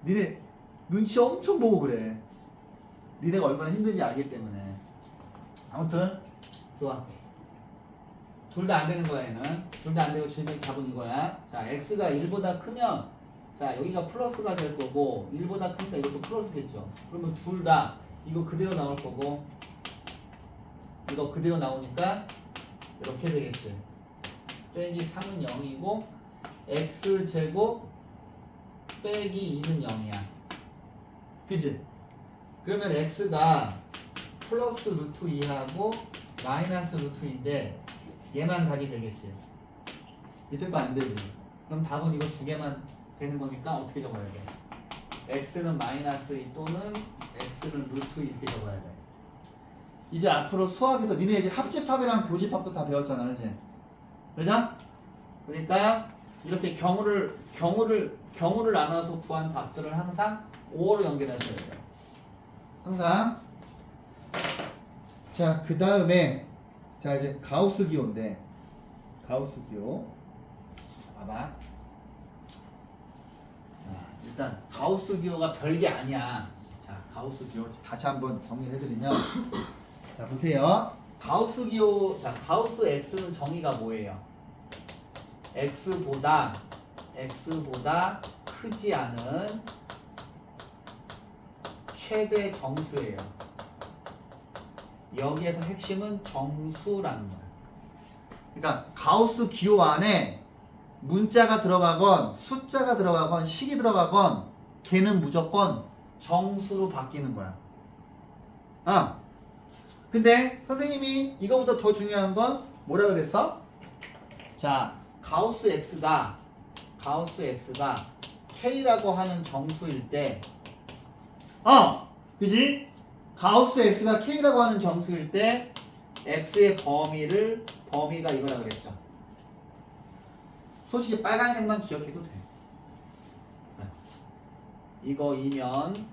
니네 눈치 엄청 보고 그래. 니네가 얼마나 힘든지 알기 때문에. 아무튼 좋아. 둘 다 안 되는 거야 얘는. 둘 다 안 되고 질문 답은 이거야. 자, x가 1보다 크면 자 여기가 플러스가 될 거고 1보다 크니까 이것도 플러스겠죠. 그러면 둘 다 이거 그대로 나올 거고 이거 그대로 나오니까 이렇게 되겠지. 빼기 3은 0이고 x제곱 빼기 2는 0이야. 그치? 그러면 x가 플러스 루트 2하고 마이너스 루트 2인데 얘만 답이 되겠지. 밑에 거 안 되지. 그럼 답은 이거 2개만 되는 거니까 어떻게 적어야 돼? x는 마이너스 2 또는 x는 루트 2 이렇게 적어야 돼. 이제 앞으로 수학에서 니네 이제 합집합이랑 교집합도 다 배웠잖아, 그치? 그죠? 그러니까 이렇게 경우를 나눠서 구한 답들을 항상 5로 연결하셔야 돼요. 항상. 자, 그 다음에 자 이제 가우스 기호인데 가우스 기호 봐봐. 자, 일단 가우스 기호가 별게 아니야. 자, 가우스 기호 다시 한번 정리를 해드리면 자 보세요. 가우스 기호, 자 가우스 x는 정의가 뭐예요? x보다 크지 않은 최대 정수예요. 여기에서 핵심은 정수라는 거야. 그러니까 가우스 기호 안에 문자가 들어가건 숫자가 들어가건 식이 들어가건 걔는 무조건 정수로 바뀌는 거야. 근데 선생님이 이거보다 더 중요한 건 뭐라 그랬어? 자, 가우스 X가 K라고 하는 정수일 때 그지? 가우스 X가 K라고 하는 정수일 때 X의 범위가 이거라 그랬죠. 솔직히 빨간색만 기억해도 돼. 이거이면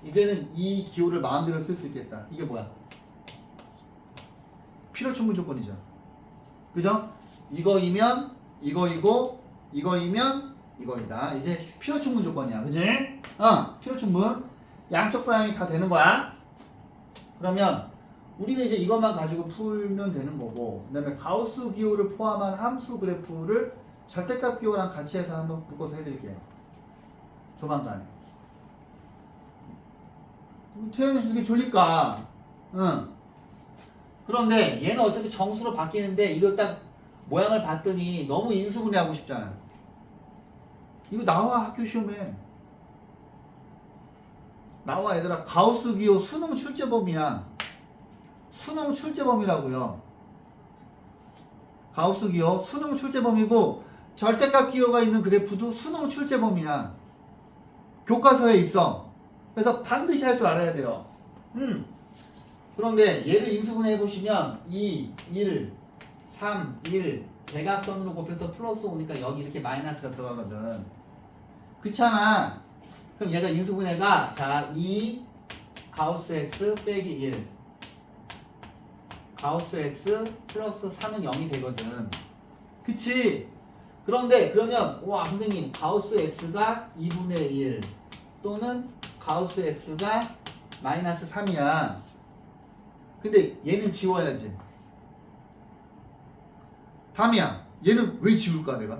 이제는 이 기호를 마음대로 쓸 수 있겠다. 이게 뭐야? 필요충분 조건이죠. 그죠? 이거이면 이거이고 이거이면 이거이다. 이제 필요충분 조건이야. 그지? 필요충분. 양쪽 방향이 다 되는 거야. 그러면 우리는 이제 이것만 가지고 풀면 되는 거고, 그 다음에 가우스 기호를 포함한 함수 그래프를 절대값 기호랑 같이 해서 한번 묶어서 해드릴게요. 조만간에. 태연이 이렇게 졸릴까? 그런데 얘는 어차피 정수로 바뀌는데 이거 딱 모양을 봤더니 너무 인수분해하고 싶잖아. 이거 나와 학교 시험에. 나와 얘들아. 가우스 기호 수능 출제범위야. 수능 출제범위라고요. 가우스 기호 수능 출제범위고 절대값 기호가 있는 그래프도 수능 출제범위야. 교과서에 있어. 그래서 반드시 할 줄 알아야 돼요. 그런데 얘를 인수분해 해보시면 2, 1, 3, 1 대각선으로 곱해서 플러스 오니까 여기 이렇게 마이너스가 들어가거든. 그렇잖아. 그럼 얘가 인수분해가 자 2 가우스 x 빼기 1 가우스 x 플러스 3은 0이 되거든. 그치? 그런데 그러면 와 선생님 가우스 x가 2분의 1 또는 가우스 x가 마이너스 3이야. 근데 얘는 지워야지. 담이야. 얘는 왜 지울까 내가?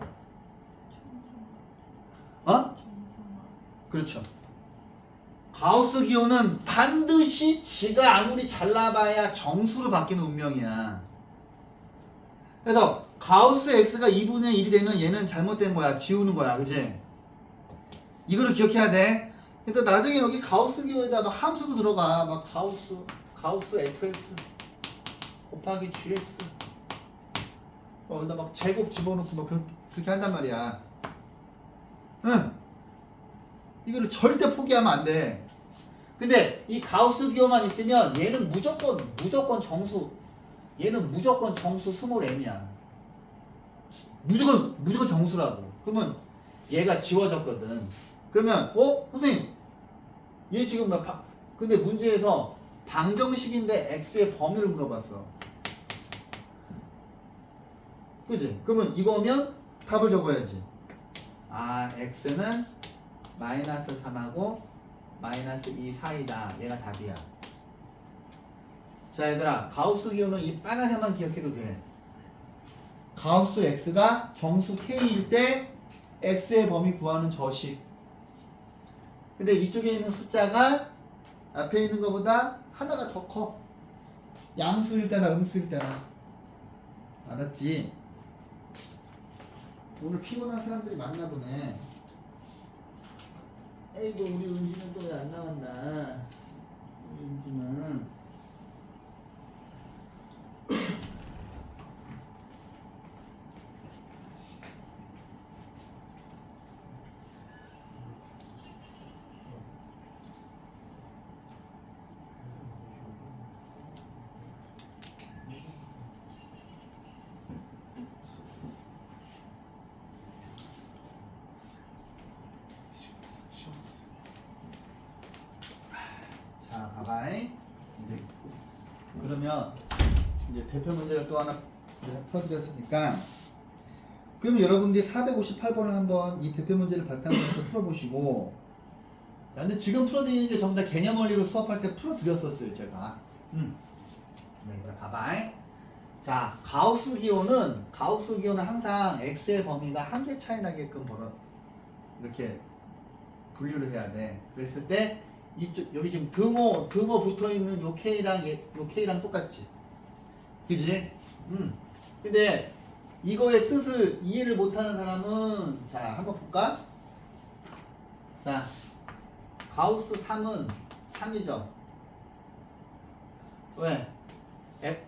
그렇죠. 가우스 기호는 반드시 지가 아무리 잘나봐야 정수로 바뀌는 운명이야. 그래서 가우스 x가 2분의 1이 되면 얘는 잘못된 거야. 지우는 거야. 그치? 이거를 기억해야 돼. 그래서 나중에 여기 가우스 기호에다 막 함수도 들어가. 막 가우스 fx 곱하기 gx 여기다 막 제곱 집어넣고 막 그렇게 한단 말이야. 이거를 절대 포기하면 안 돼. 근데 이 가우스 기호만 있으면 얘는 무조건 정수. 얘는 무조건 정수 스몰 m이야. 무조건 정수라고. 그러면 얘가 지워졌거든. 그러면 선생님 얘 지금 근데 문제에서 방정식인데 x의 범위를 물어봤어. 그지? 그러면 이거면 답을 적어야지. x는 마이너스 3하고 마이너스 2 사이다. 얘가 답이야. 자 얘들아 가우스 기호는 이 빨간색만 기억해도 돼. 가우스 x가 정수 k일 때 x의 범위 구하는 저식. 근데 이쪽에 있는 숫자가 앞에 있는 것보다 하나가 더 커. 양수일 때나 음수일 때나. 알았지? 오늘 피곤한 사람들이 많나 보네. 에이구 우리 은지는 또 왜 안 나왔나. 우리 은지는 자 봐봐. 이제 그러면 이제 대표 문제를 또 하나 풀어드렸으니까 그럼 여러분들이 458번을 한번 이 대표 문제를 바탕으로 해서 풀어보시고. 자 근데 지금 풀어드리는 게 전부 다 개념 원리로 수업할 때 풀어드렸었어요 제가. 네 그래 봐봐. 자 가우스 기호는 항상 x의 범위가 한 개 차이 나게끔 이렇게 분류를 해야 돼. 그랬을 때 이쪽 여기 지금 등호 붙어 있는 요 k랑 똑같지. 그지? 근데 이거의 뜻을 이해를 못하는 사람은 자 한번 볼까? 자 가우스 3은 3이죠. 왜?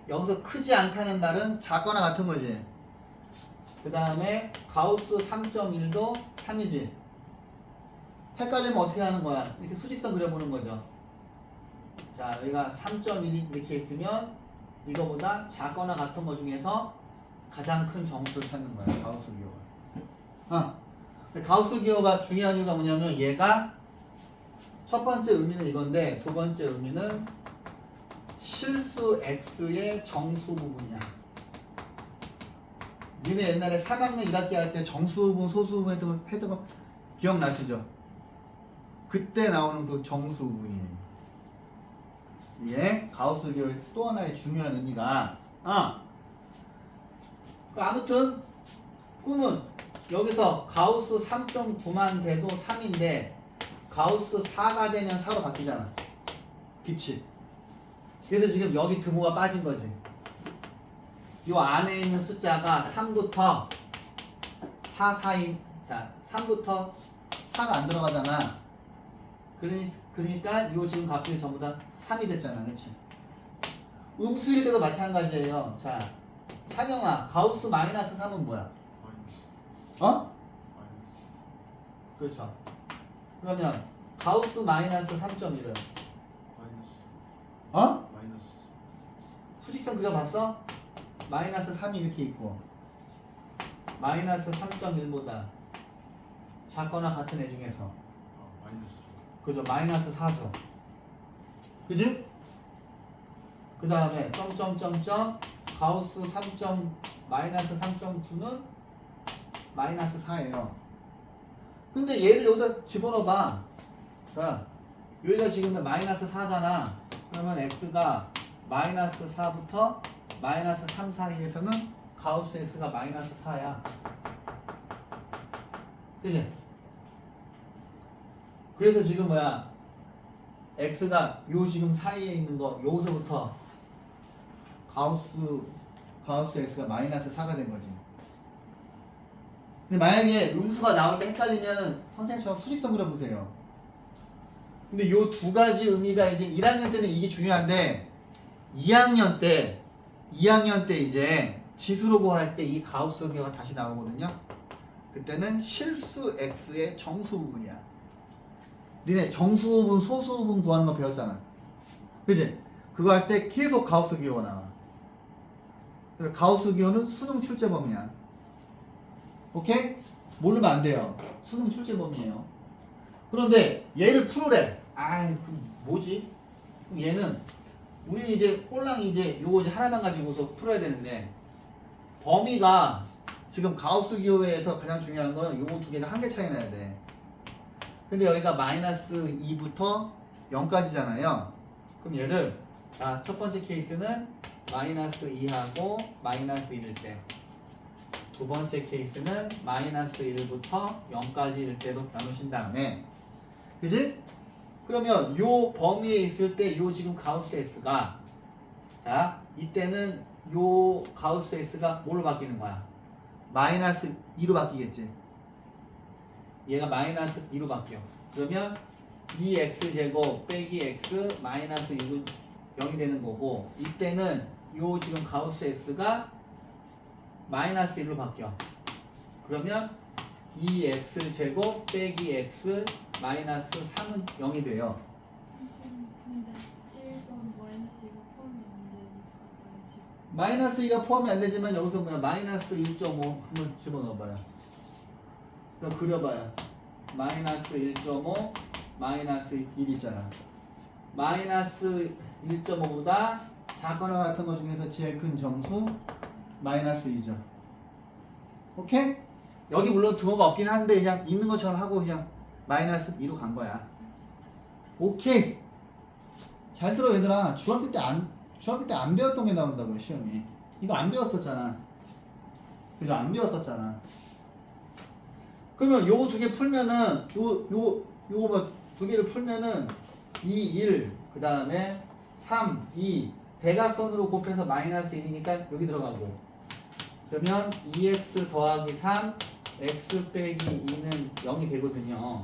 여기서 크지 않다는 말은 작거나 같은 거지. 그 다음에 가우스 3.1도 3이지. 헷갈리면 어떻게 하는 거야? 이렇게 수직선 그려보는 거죠. 자, 여기가 3.1이 이렇게 있으면 이거보다 작거나 같은 거 중에서 가장 큰 정수를 찾는 거야, 가우스 기호가. 가우스 기호가 중요한 이유가 뭐냐면 얘가 첫 번째 의미는 이건데 두 번째 의미는 실수 x의 정수 부분이야. 니네 옛날에 3학년 1학기 할 때 정수 부분, 소수 부분 했던 거 기억나시죠? 그때 나오는 그 정수 부분이에요. 예, 가우스 기호의 또 하나의 중요한 의미가 아무튼 꿈은 여기서 가우스 3.9만 돼도 3인데 가우스 4가 되면 4로 바뀌잖아. 그치? 그래서 지금 여기 등호가 빠진 거지. 이 안에 있는 숫자가 3부터 4 사이, 자 3부터 4가 안 들어가잖아. 그러니까 요 지금 값들이 전부 다 3이 됐잖아. 그치? 음수일 때도 마찬가지예요. 자, 찬영아, 가우스 마이너스 3은 뭐야? 마이너스. 마이너스. 그렇죠. 그러면 가우스 마이너스 3.1은 마이너스. 마이너스. 수직선 그려봤어? 마이너스 3이 이렇게 있고 마이너스 3.1보다 작거나 같은 애 중에서 마이너스. 그죠? 마이너스 4죠. 그지? 그 다음에 점점점점 가우스 3. 마이너스 3.9는 마이너스 4예요. 근데 얘를 여기다 집어넣어봐. 자, 여기가 지금 마이너스 4잖아. 그러면 x가 마이너스 4부터 마이너스 3 사이에서는 가우스 x가 마이너스 4야. 그치? 그래서 지금 뭐야? x가 요 지금 사이에 있는 거 여기서부터 가우스 x가 마이너스 4가 된 거지. 근데 만약에 음수가 나올 때 헷갈리면 선생님처럼 수직선 그려보세요. 근데 요 두 가지 의미가 이제 1학년 때는 이게 중요한데 2학년 때 이제 지수로 구할 때 이 가우스 기호가 다시 나오거든요. 그때는 실수 x의 정수 부분이야. 니네 정수 부분, 소수 부분 구하는 거 배웠잖아. 그지? 그거 할 때 계속 가우스 기호가 나와. 그래서 가우스 기호는 수능 출제 범위야. 오케이? 모르면 안 돼요. 수능 출제 범위예요. 그런데 얘를 풀으래. 그럼 뭐지? 그럼 얘는 우리는 이제 꼴랑이 이제 요거 이제 하나만 가지고서 풀어야 되는데 범위가 지금 가우스 기호에서 가장 중요한 건 요거 두 개가 한 개 차이 나야 돼. 근데 여기가 마이너스 2부터 0까지잖아요. 그럼 얘를 첫 번째 케이스는 마이너스 2하고 마이너스 1일 때, 두 번째 케이스는 마이너스 1부터 0까지일 때로 나누신 다음에, 그지? 그러면 요 범위에 있을 때 요 지금 가우스 x가, 자 이때는 요 가우스 x가 뭘로 바뀌는 거야? 마이너스 2로 바뀌겠지. 얘가 마이너스 2로 바뀌어. 그러면 2x제곱 빼기 x 마이너스 6은 0이 되는 거고, 이때는 요 지금 가우스 x가 마이너스 1로 바뀌어. 그러면 2x제곱 빼기 x 마이너스 3은 0이 돼요. 근데 1번 마이너스 이거 포함이 안 되니까 지금 마이너스 2가 포함이 안 되지만 여기서 뭐야? 마이너스 1.5 한번 집어넣어봐요. 또 그려봐요. 마이너스 1.5 마이너스 1 있잖아. 마이너스 1.5보다 작거나 같은 거 중에서 제일 큰 정수 마이너스 2죠. 오케이? 여기 물론 등호가 없긴 한데 그냥 있는 것처럼 하고 그냥 마이너스 2로 간 거야. 오케이. 잘 들어 얘들아. 중학교 때 안 배웠던 게 나온다고요 시험이. 이거 안 배웠었잖아. 그죠? 안 배웠었잖아. 그러면 요거 두 개 풀면은 요거 뭐 두 개를 풀면은 2, 1, 그 다음에 3, 2 대각선으로 곱해서 마이너스 1이니까 여기 들어가고, 그러면 2x 더하기 3 x 빼기 2는 0이 되거든요.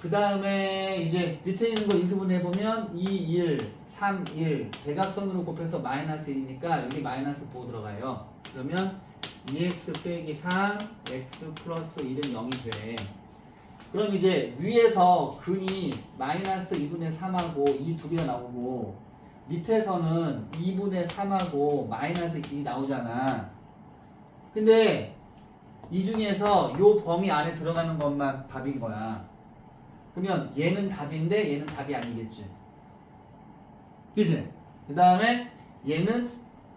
그 다음에 이제 밑에 있는 거 인수분해 해보면 2, 1, 3, 1 대각선으로 곱해서 마이너스 1이니까 여기 마이너스 9 들어가요. 그러면 2x 빼기 3, x 플러스 1은 0이 돼. 그럼 이제 위에서 근이 마이너스 2분의 3하고 이 두 개가 나오고 밑에서는 2분의 3하고 마이너스 1이 나오잖아. 근데 이 중에서 요 범위 안에 들어가는 것만 답인 거야. 그러면 얘는 답인데 얘는 답이 아니겠지. 그치? 그 다음에 얘는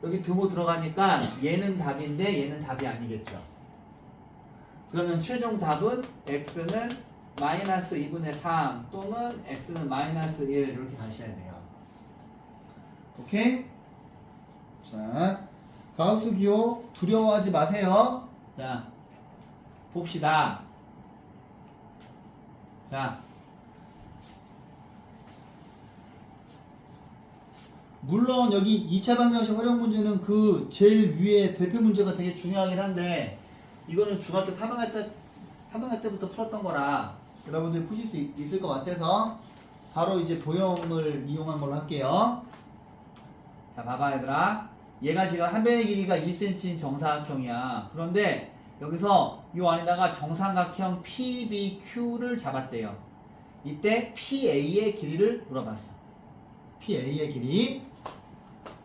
여기 두고 들어가니까 얘는 답인데 얘는 답이 아니겠죠. 그러면 최종 답은 x는 마이너스 2분의 3 또는 x는 마이너스 1 이렇게 가셔야 돼요. 오케이? 자, 가우스 기호 두려워하지 마세요. 자, 봅시다. 자, 물론 여기 2차 방정식 활용 문제는 그 제일 위에 대표 문제가 되게 중요하긴 한데 이거는 중학교 3학년 때부터 풀었던 거라 여러분들이 푸실 수 있을 것 같아서 바로 이제 도형을 이용한 걸로 할게요. 자, 봐봐 얘들아. 얘가 지금 한 변의 길이가 2cm인 정사각형이야. 그런데 여기서 이 안에다가 정삼각형 PBQ를 잡았대요. 이때 PA의 길이를 물어봤어. PA의 길이.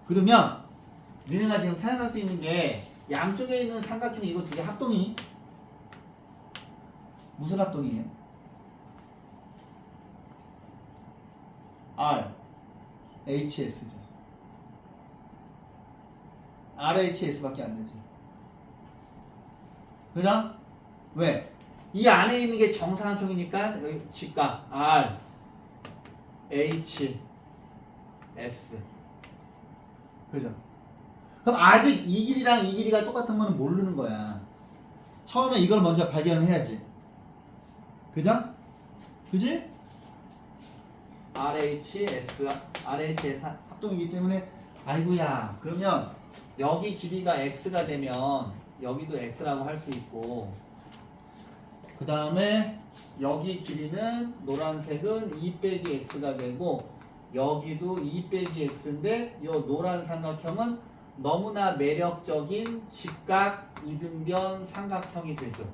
그러면 니네가 지금 생각할 수 있는 게 양쪽에 있는 삼각형이 이거 두 개 합동이니? 무슨 합동이에요? R, HS죠. RHS밖에 안 되지. 그죠? 왜? 이 안에 있는 게 정사각형이니까 여기 직각 R, H, S. 그죠? 그럼 아직 이 길이랑 이 길이가 똑같은 거는 모르는 거야. 처음에 이걸 먼저 발견을 해야지. 그죠? 그지? RHS 합동이기 때문에 아이고야. 그러면 여기 길이가 X가 되면 여기도 X라고 할 수 있고 그 다음에 여기 길이는 노란색은 2 빼기 X가 되고 여기도 2 빼기 X인데 이 노란 삼각형은 너무나 매력적인 직각 이등변 삼각형이 되죠.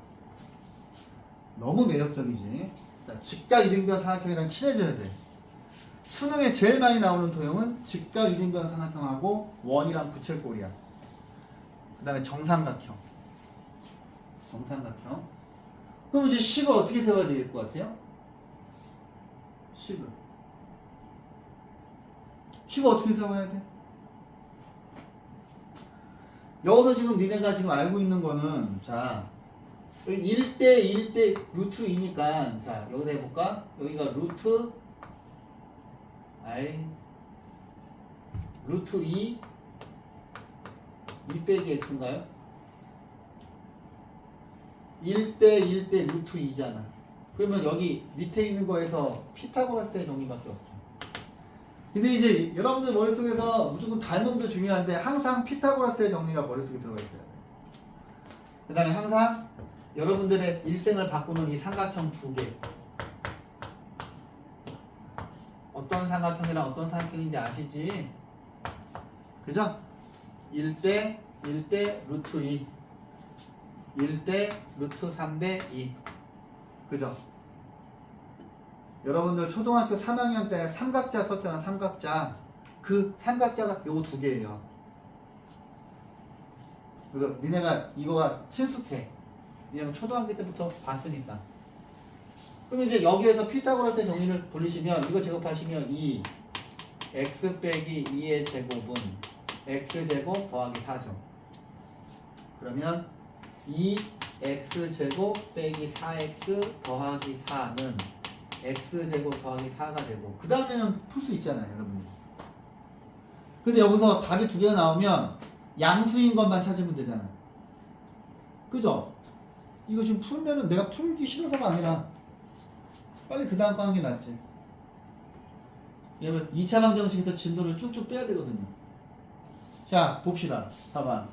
너무 매력적이지. 자, 직각 이등변 삼각형이랑 친해져야 돼. 수능에 제일 많이 나오는 도형은 직각 이등변 삼각형하고 원이랑 부채꼴이야. 그 다음에 정삼각형. 그럼 이제 식을 어떻게 세워야 될 것 같아요? 식을 어떻게 세워야 돼? 여기서 지금 니네가 지금 알고 있는 거는 자 1대 루트 2니까 자 여기다 해볼까? 여기가 루트 I 루트 2 빼기 x인가요? 1대 루트 2잖아. 그러면 여기 밑에 있는 거에서 피타고라스의 정리밖에 없죠. 근데 이제 여러분들 머릿속에서 무조건 닮음도 중요한데 항상 피타고라스의 정리가 머릿속에 들어가 있어야 돼. 그 다음에 항상 여러분들의 일생을 바꾸는 이 삼각형 두 개. 어떤 삼각형이랑 어떤 삼각형인지 아시지? 그죠? 1대 루트 2 1대 루트 3대 2 그죠? 여러분들 초등학교 3학년 때 삼각자 썼잖아. 삼각자. 그 삼각자가 요 두 개예요. 그래서 니네가 이거가 친숙해. 왜냐면 초등학교 때부터 봤으니까. 그럼 이제 여기에서 피타고라스의 정리를 돌리시면 이거 제곱하시면 2 x 빼기 2의 제곱은 x제곱 더하기 4죠. 그러면 2x제곱 빼기 4x 더하기 4는 x제곱 더하기 4가 되고 그 다음에는 풀 수 있잖아요 여러분. 근데 여기서 답이 두 개가 나오면 양수인 것만 찾으면 되잖아. 그죠? 이거 지금 풀면은 내가 풀기 싫어서가 아니라 빨리 그 다음 거 하는 게 낫지. 왜냐면 2차 방정식에서 진도를 쭉쭉 빼야 되거든요. 자 봅시다. 봐봐.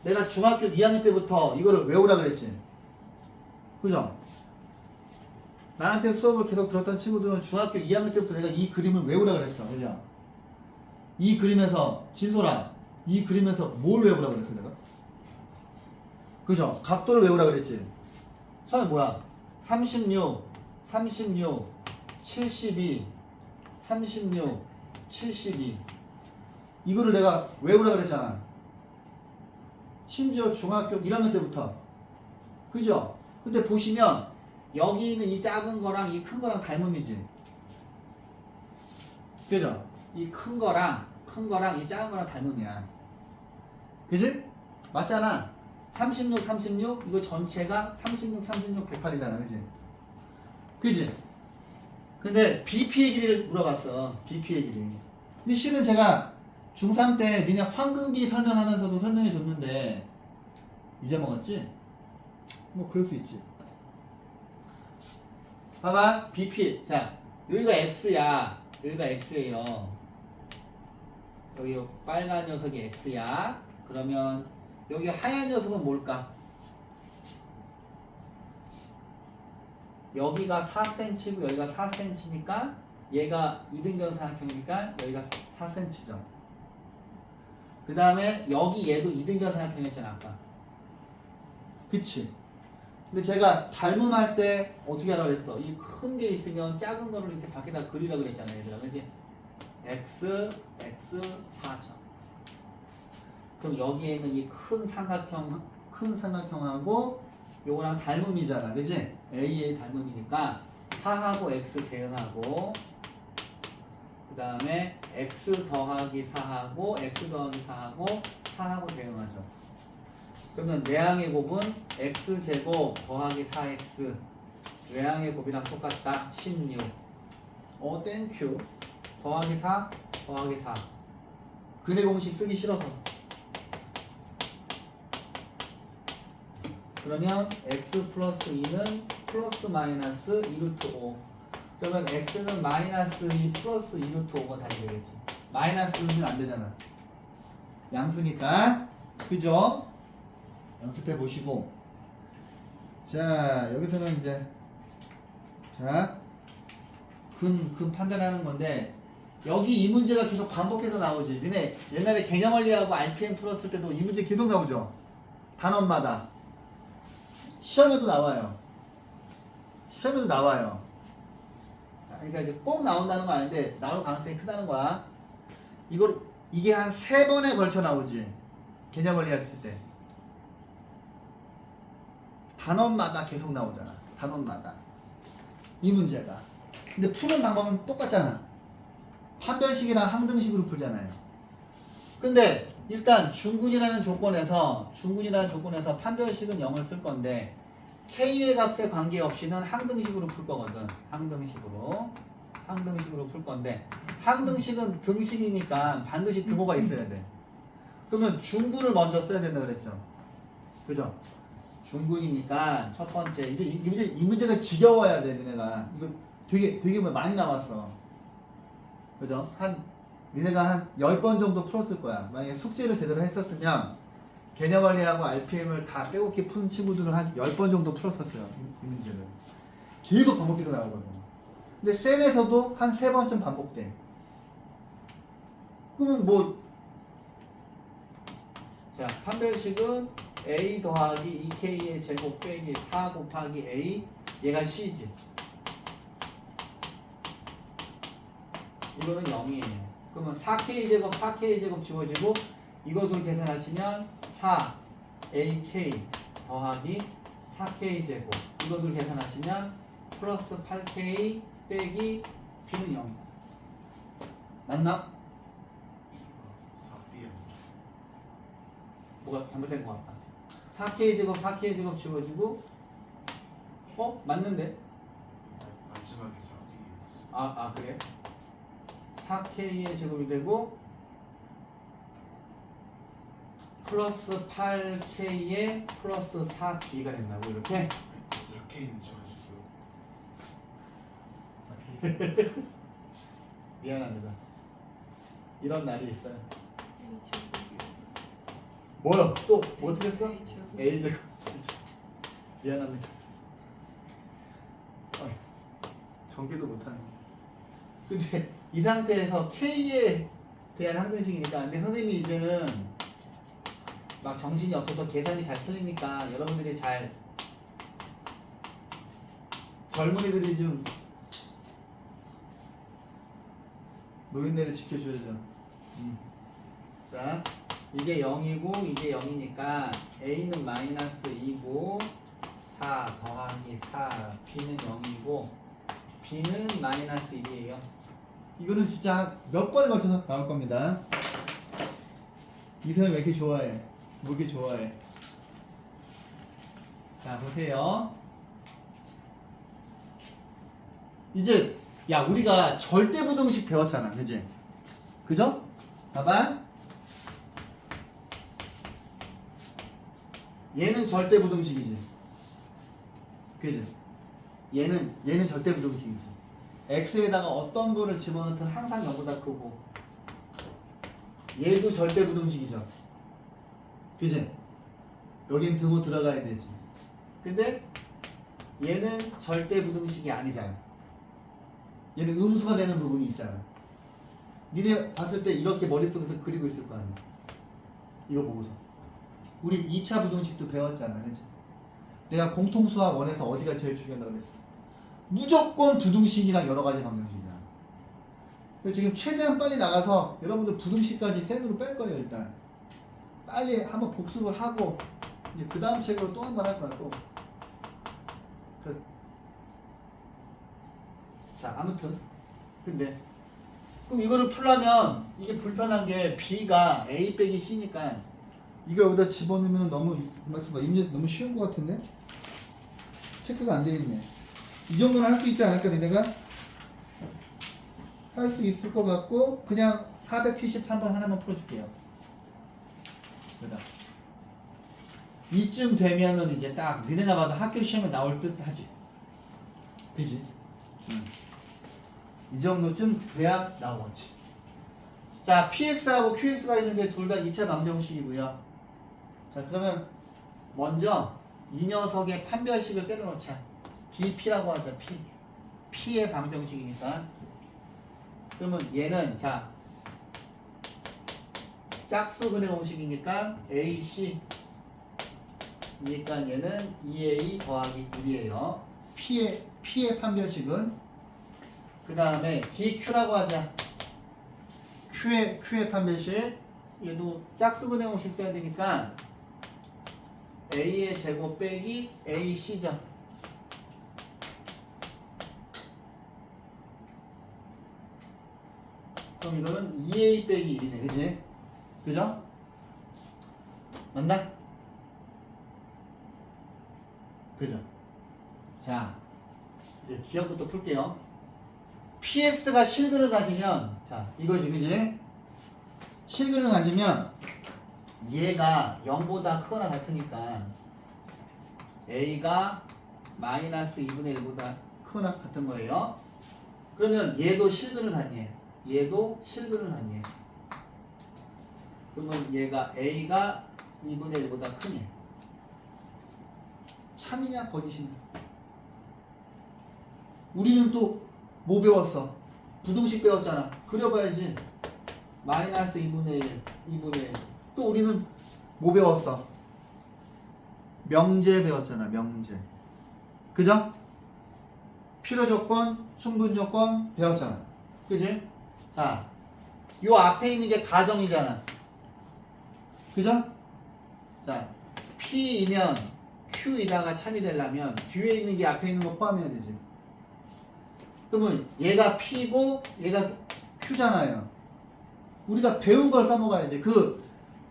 내가 중학교 2학년 때부터 이거를 외우라 그랬지. 그죠? 나한테 수업을 계속 들었던 친구들은 중학교 2학년 때부터 내가 이 그림을 외우라 그랬어. 그죠? 이 그림에서 진솔아 이 그림에서 뭘 외우라 그랬어 내가? 그죠? 각도를 외우라 그랬지. 처음에 뭐야? 36, 72, 36, 72 이거를 내가 외우라 그랬잖아. 심지어 중학교 1학년 때부터. 그죠? 근데 보시면 여기 있는 이 작은 거랑 이 큰 거랑 닮음이지. 그죠? 이 큰 거랑 이 작은 거랑 닮음이야. 그지? 맞잖아. 36, 36 이거 전체가 36, 108이잖아. 그지? 그지? 근데 BP의 길이를 물어봤어. BP의 길이. 근데 실은 제가 중3 때 니네 황금비 설명하면서도 설명해 줬는데 이제 먹었지? 뭐 그럴 수 있지. 봐봐. BP. 자, 여기가 X야. 여기가 X예요. 여기 빨간 녀석이 X야. 그러면 여기 하얀 녀석은 뭘까? 여기가 4cm고 여기가 4cm니까 얘가 이등변 삼각형이니까 여기가 4cm죠. 그 다음에 여기 얘도 이등변 삼각형이었잖아 아까. 그치? 근데 제가 닮음할 때 어떻게 하라고 그랬어? 이 큰 게 있으면 작은 거를 이렇게 밖에다 그리라 그랬잖아 얘들아. 그치? X, 4점. 그럼 여기에 있는 이 큰 삼각형하고 요거랑 닮음이잖아. 그치? A의 닮음이니까 4하고 X 대응하고 그 다음에 X 더하기 4하고 X 더하기 4하고 4하고 대응하죠. 그러면 내항의 곱은 X제곱 더하기 4X 외항의 곱이랑 똑같다. 16 땡큐 더하기 4 더하기 4 근해 공식 쓰기 싫어서 그러면 x 플러스 2는 플러스 마이너스 2루트 5 그러면 x는 마이너스 2 플러스 2루트 5가 다시 되겠지. 마이너스 1은 안 되잖아. 양수니까. 그죠? 연습해 보시고 자 여기서는 이제 자 근 판단하는 건데 여기 이 문제가 계속 반복해서 나오지. 니네 옛날에 개념원리하고 RPM 풀었을 때도 이 문제 계속 나오죠. 단원마다 시험에도 나와요. 시험에도 나와요. 그러니까 이제 꼭 나온다는 거 아닌데 나올 가능성이 크다는 거야. 이게 한 3번에 걸쳐 나오지. 개념원리 했을 때. 단원마다 계속 나오잖아. 단원마다. 이 문제가. 근데 푸는 방법은 똑같잖아. 판별식이랑 항등식으로 풀잖아요. 근데 일단 중군이라는 조건에서 판별식은 0을 쓸 건데 K의 값에 관계없이는 항등식으로 풀 거거든. 항등식으로 풀 건데 항등식은 등식이니까 반드시 등호가 있어야 돼. 그러면 중군을 먼저 써야 된다 그랬죠. 그죠? 중군이니까 첫 번째 이제 이 문제가 지겨워야 돼. 니네가 이거 되게 많이 나왔어. 그죠? 니네가 한 10번 정도 풀었을 거야. 만약에 숙제를 제대로 했었으면 개념원리하고 RPM을 다 빼곡히 푼 친구들은 한 10번 정도 풀었었어요. 이 문제를. 계속 반복해서 나오거든. 근데 셀에서도 한 3번쯤 반복돼. 그러면 뭐 자, 판별식은 A 더하기 2K의 제곱 빼기 4 곱하기 A 얘가 C지. 이거는 0이에요. 그러면 4K제곱 지워지고 이것을 계산하시면 4AK 더하기 4K제곱 이것을 계산하시면 플러스 8K 빼기 B는 0. 맞나? 4B야. 뭐가 잘못된 것 같다. 4K제곱 지워지고 맞는데? 마지막에 4B. 아 그래? 4K의 제곱이 되고 플러스 8K의 플러스 4B가 된다고 이렇게? 4K는 지워주죠. 미안합니다. 이런 날이 있어요. A 제곱이요. 뭐요? 또 뭐 틀렸어? A 제곱. A제곱 미안합니다. 전개도 못하는. 근데 이 상태에서 K에 대한 항등식이니까 근데 선생님이 이제는 막 정신이 없어서 계산이 잘 틀리니까 여러분들이 잘 젊은이들이 좀 노인네를 지켜줘야죠. 자, 이게 0이고 이게 0이니까 A는 마이너스 2고 4 더하기 4 B는 0이고 B는 마이너스 1이에요. 이거는 진짜 몇 번에 걸쳐서 나올 겁니다. 이선이 왜 이렇게 좋아해? 뭐 이렇게 좋아해? 자, 보세요. 이제 야 우리가 절대부등식 배웠잖아, 그지? 그죠? 봐봐. 얘는 절대부등식이지, 그지? 얘는 절대부등식이지. x에다가 어떤 거를 집어넣든 항상 0보다 크고 얘도 절대부등식이죠, 그지? 여긴 등호 들어가야 되지. 근데 얘는 절대부등식이 아니잖아. 얘는 음수가 되는 부분이 있잖아. 니네 봤을 때 이렇게 머릿속에서 그리고 있을 거 아니야. 이거 보고서 우리 2차 부등식도 배웠잖아, 그치? 내가 공통수학 원에서 어디가 제일 중요하다고 그랬어? 무조건 부등식이랑 여러가지 방정식이야. 그래서 지금 최대한 빨리 나가서 여러분들 부등식까지 센으로 뺄 거예요. 일단 빨리 한번 복습을 하고 이제 그 다음 책으로 또 한 번 할 거야. 또 자, 아무튼 근데 그럼 이거를 풀려면 이게 불편한 게 B가 A 빼기 C니까 이거 여기다 집어넣으면 너무 너무 쉬운 것 같은데? 체크가 안 되겠네. 이 정도는 할 수 있지 않을까 니네가? 할 수 있을 것 같고 그냥 473번 하나만 풀어줄게요. 그다 이쯤 되면은 이제 딱 니네가 봐도 학교 시험에 나올 듯 하지, 그지? 이 정도쯤 돼야 나오지. 자, PX하고 QX가 있는데 둘 다 2차 방정식이고요. 자, 그러면 먼저 이 녀석의 판별식을 때려놓자. DP라고 하자. P의 방정식이니까. 그러면 얘는 자 짝수근의 공식이니까 AC 그러니까 얘는 2A 더하기 1이에요. P의 판별식은 그 다음에 DQ라고 하자. Q의 판별식 얘도 짝수근의 공식 써야 되니까 A의 제곱 빼기 AC죠. 그럼 이거는 2A 빼기 1이네, 그지? 그죠? 맞나? 그죠? 자, 이제 기억부터 풀게요. PX가 실근을 가지면, 자, 이거지, 그지? 실근을 가지면, 얘가 0보다 크거나 같으니까, A가 마이너스 2분의 1보다 크거나 같은 거예요. 그러면 얘도 실근을 갖니? 얘도 실근을 갖니? 그러면 얘가 A가 2분의 1보다 크니? 참이냐, 거짓이냐? 우리는 또 뭐 배웠어? 부등식 배웠잖아. 그려봐야지. 마이너스 2분의 1, 2분의 1. 또 우리는 뭐 배웠어? 명제 배웠잖아. 명제. 그죠? 필요조건, 충분조건 배웠잖아. 그지? 자, 요 앞에 있는 게 가정이잖아. 그죠? 자, P이면 Q이라가 참이 되려면 뒤에 있는 게 앞에 있는 거 포함해야 되지. 그러면 얘가 P고 얘가 Q잖아요. 우리가 배운 걸 써먹어야지.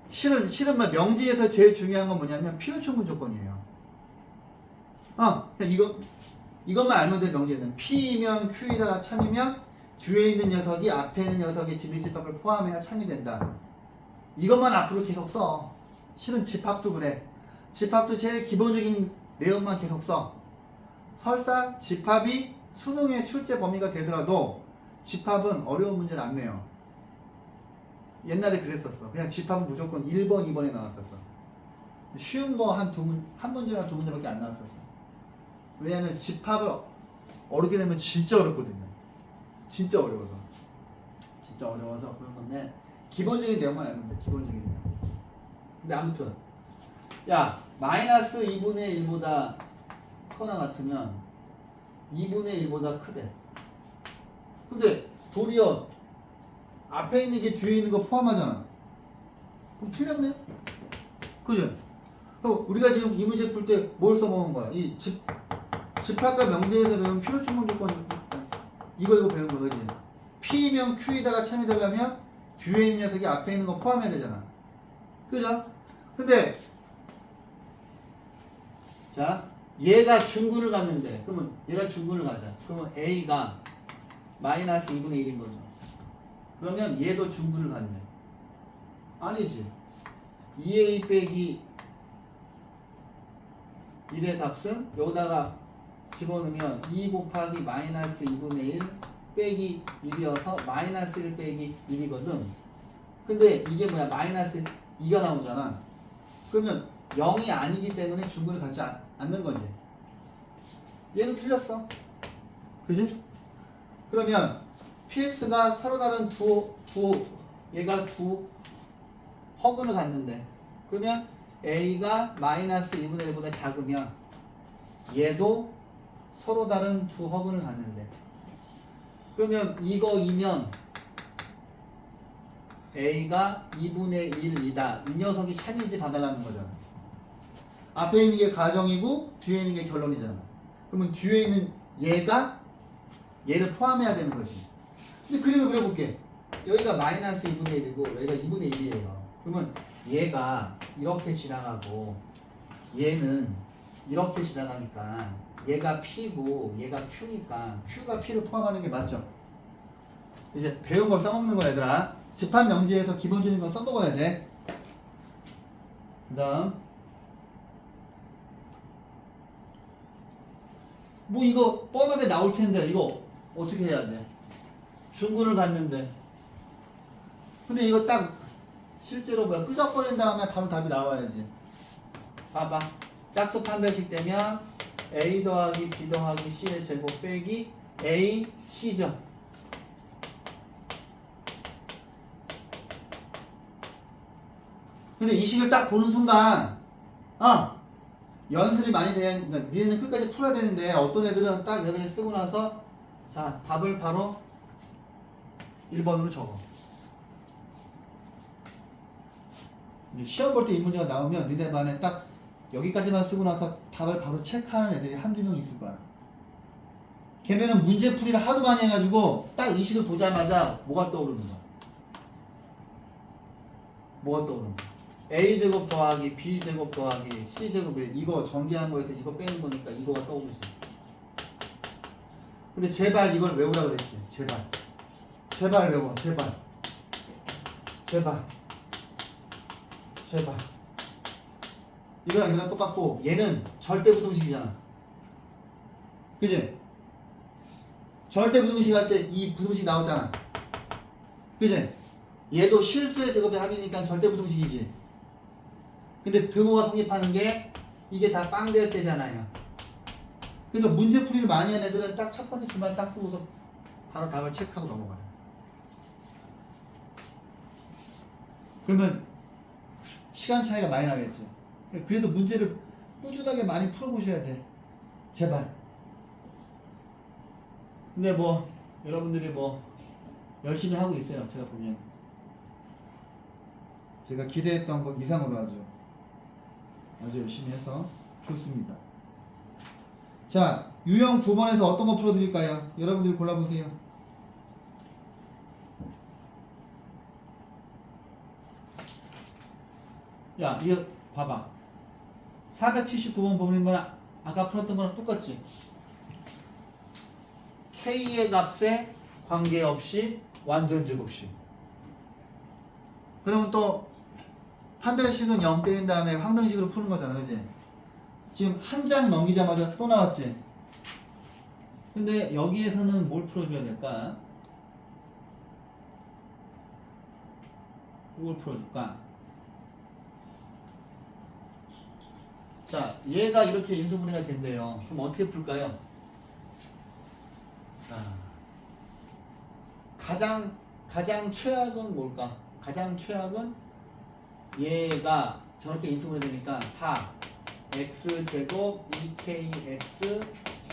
실은 명제에서 제일 중요한 건 뭐냐면 필요 충분 조건이에요. 이것만 알면 돼. 명제는 P이면 Q이다가 참이면 뒤에 있는 녀석이 앞에 있는 녀석의 진리집합을 포함해야 참이 된다. 이것만 앞으로 계속 써. 실은 집합도 그래. 집합도 제일 기본적인 내용만 계속 써. 설사 집합이 수능의 출제 범위가 되더라도 집합은 어려운 문제를 안 내요. 옛날에 그랬었어. 그냥 집합은 무조건 1번, 2번에 나왔었어. 쉬운 거 한 문제나 두 문제밖에 안 나왔었어. 왜냐면 집합을 어렵게 되면 진짜 어렵거든요. 진짜 어려워서. 진짜 어려워서 그런 건데 기본적인 내용만 알면 돼. 기본적인 내용. 근데 아무튼 야 마이너스 2분의 1보다 커나 같으면 2분의 1보다 크대. 근데 도리어 앞에 있는 게 뒤에 있는 거 포함하잖아. 그럼 틀렸네? 그죠? 그럼 우리가 지금 이 문제 풀 때 뭘 써먹은 거야? 이 집합과 명제에서 배운 필요 충분 조건 이거 배운 거 그지? P면 Q에다가 참이 되려면 뒤에 있는 녀석이 앞에 있는 거 포함해야 되잖아. 그죠? 근데 자 얘가 중근을 갖는데 그러면 얘가 중근을 가자. 그러면 A가 마이너스 2분의 1인 거죠. 그러면 얘도 중근을 갖네. 아니지. 2A 빼기 1의 값은 여기다가 집어넣으면 2 곱하기 마이너스 2분의 1 빼기 1이어서 마이너스 1 빼기 1이거든. 근데 이게 뭐야? 마이너스 2가 나오잖아. 그러면 0이 아니기 때문에 중근을 갖지 않는 거지. 얘도 틀렸어. 그지? 그러면 px가 서로 다른 얘가 두 허근을 갖는데 그러면 a가 마이너스 2분의 1보다 작으면 얘도 서로 다른 두 허근을 갖는데 그러면 이거이면 a가 2분의 1이다. 이 녀석이 참인지 봐달라는 거잖아. 앞에 있는 게 가정이고 뒤에 있는 게 결론이잖아. 그러면 뒤에 있는 얘가 얘를 포함해야 되는 거지. 근데 그림을 그려볼게. 여기가 마이너스 2분의 1이고 여기가 2분의 1이에요. 그러면 얘가 이렇게 지나가고 얘는 이렇게 지나가니까 얘가 P고 얘가 Q니까 Q가 P를 포함하는 게 맞죠? 이제 배운 걸 써먹는 거야 얘들아. 집합 명제에서 기본적인 건 써먹어야 돼. 그 다음 뭐 이거 뻔하게 나올 텐데 이거 어떻게 해야 돼? 중근을 갖는데 근데 이거 딱 실제로 뭐야 끄적거린 다음에 바로 답이 나와야지. 봐봐. 짝수 판별식 되면 a 더하기 b 더하기 c의 제곱 빼기 a c죠. 근데 이 식을 딱 보는 순간 연습이 많이 돼야 그러니까 니네는 끝까지 풀어야 되는데 어떤 애들은 딱 여기 쓰고 나서 자 답을 바로 1번으로 적어. 시험 볼 때 이 문제가 나오면 니네 반에 딱 여기까지만 쓰고 나서 답을 바로 체크하는 애들이 한두 명 있을 거야. 걔네는 문제 풀이를 하도 많이 해가지고 딱 이 식을 보자마자 뭐가 떠오르는 거야? 뭐가 떠오르는 거야? a제곱 더하기 b제곱 더하기 c제곱 이거 전개한 거에서 이거 빼는 거니까 이거가 떠오르지. 근데 제발 이걸 외우라 그랬지. 제발 외워. 제발 이거랑 이거랑 똑같고 얘는 절대부등식이잖아. 그지? 절대부등식 할 때 이 부등식 나오잖아. 그지? 얘도 실수의 제곱의 합이니까 절대부등식이지. 근데 등호가 성립하는 게 이게 다 빵 될 때잖아요. 그래서 문제 풀이를 많이 한 애들은 딱 첫 번째 줄만 딱 쓰고서 바로 답을 체크하고 넘어가요. 그러면 시간 차이가 많이 나겠죠. 그래서 문제를 꾸준하게 많이 풀어보셔야 돼. 제발. 근데 뭐 여러분들이 뭐 열심히 하고 있어요. 제가 보기엔. 제가 기대했던 것 이상으로 아주 열심히 해서 좋습니다. 자, 유형 9번에서 어떤 거 풀어드릴까요? 여러분들이 골라보세요. 야, 이거 봐봐. 479번 보는 거랑 아까 풀었던 거랑 똑같지? K의 값에 관계없이 완전 제곱식. 그러면 또 판별식은 0 때린 다음에 황등식으로 푸는 거잖아, 그지? 지금 한 장 넘기자마자 또 나왔지? 근데 여기에서는 뭘 풀어줘야 될까? 이걸 풀어줄까? 자, 얘가 이렇게 인수분해가 된대요. 그럼 어떻게 풀까요? 가장 최악은 뭘까? 가장 최악은 얘가 저렇게 인수분해 되니까 4 x제곱 2kx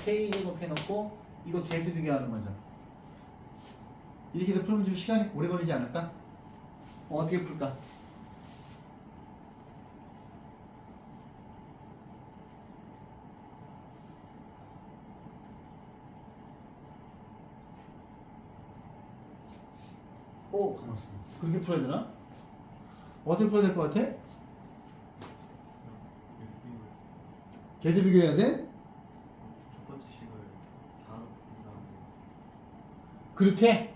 k제곱 해놓고 이거 개수 비교하는 거죠. 이렇게 해서 풀면 좀 시간이 오래 걸리지 않을까? 어떻게 풀까? 오, 가만있어. 그렇게 풀어야 되나? 어떻게 풀어야 될 것 같아? 개수 비교해야 돼? 첫 번째 식을 4로 푼 다음에 그렇게?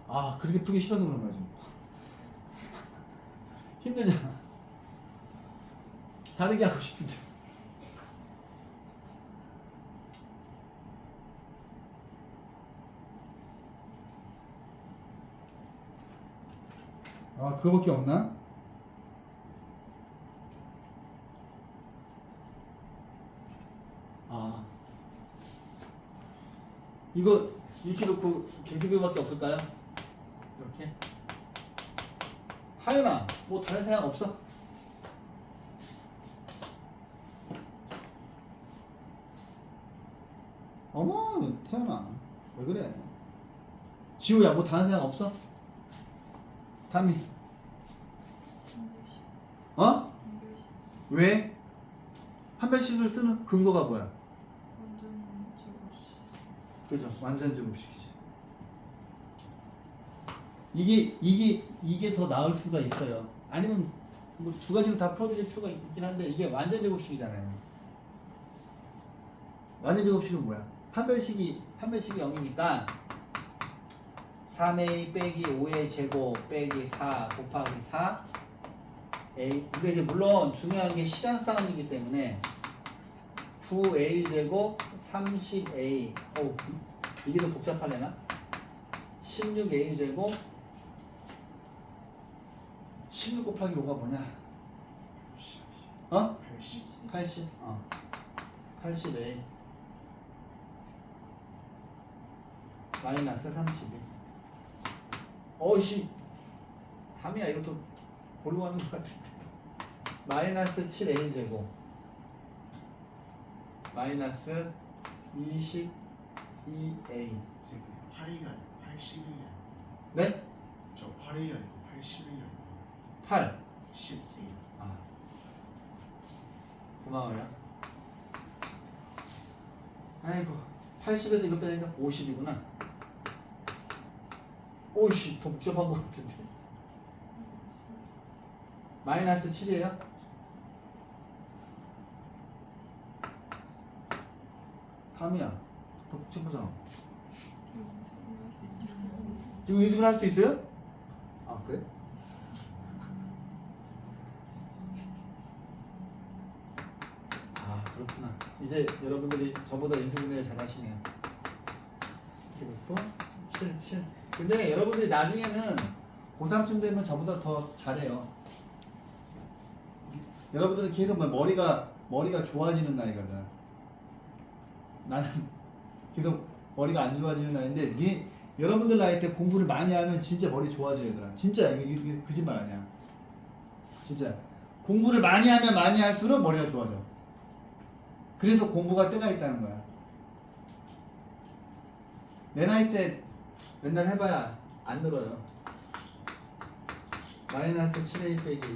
아, 그렇게 풀기 싫어서 그런 거지. 힘들잖아. 다르게 하고 싶은데. 아, 그거밖에 없나? 아, 이거 이렇게 놓고 개수비밖에 없을까요? 이렇게. 하연아, 뭐 다른 생각 없어? 어머, 태연아, 왜 그래? 지우야, 뭐 다른 생각 없어? 담이, 연결식. 어? 연결식. 왜? 한 배씩을 쓰는 근거가 뭐야? 완전 제곱식. 그죠? 완전 제곱식이지. 이게 더 나을 수가 있어요. 아니면 뭐 두 가지로 다 풀어드릴 필요가 있긴 한데 이게 완전 제곱식이잖아요. 완전 제곱식은 뭐야? 판별식이 0이니까 3a 빼기 5의 제곱 빼기 4 곱하기 4 a. 근데 이제 물론 중요한 게 시간 싸움이기 때문에 9a 제곱 30a. 이게 더 복잡하려나? 16a 제곱 16 곱하기 5가 뭐냐? 어? 80 80. 80a 마이너스 32. 어이씨, 담이야 이것도 고르고 하는 것 같은데. 마이너스 7a 제곱 마이너스 22a. 지금 8이가 아니고 80이야. 네? 저 8이 아니고 80이야. 8. 10. 아, 고마워요. 아이고, 80에서 이거 빼니까 50이구나. 오이씨, 더 복잡한 것 같은데. 마이너스 7이에요? 담이야, 더 복잡하잖아. 연습을 할수 있겠어요. 이거 인수분 할 수 있어요? 아, 그래? 아, 그렇구나. 이제 여러분들이 저보다 인수분해를 잘 하시네요. 이렇게 놓고 7, 7. 근데 여러분들이 나중에는 고3쯤 되면 저보다 더 잘해요. 여러분들은 계속 머리가 좋아지는 나이거든. 나는 계속 머리가 안 좋아지는 나이인데 여러분들 나이 때 공부를 많이 하면 진짜 머리 좋아져요, 얘들아. 진짜 이게 거짓말 아니야. 진짜 공부를 많이 하면 많이 할수록 머리가 좋아져. 그래서 공부가 때가 있다는 거야. 내 나이 때 맨날 해봐야 안 늘어요. 마이너스 7a 빼기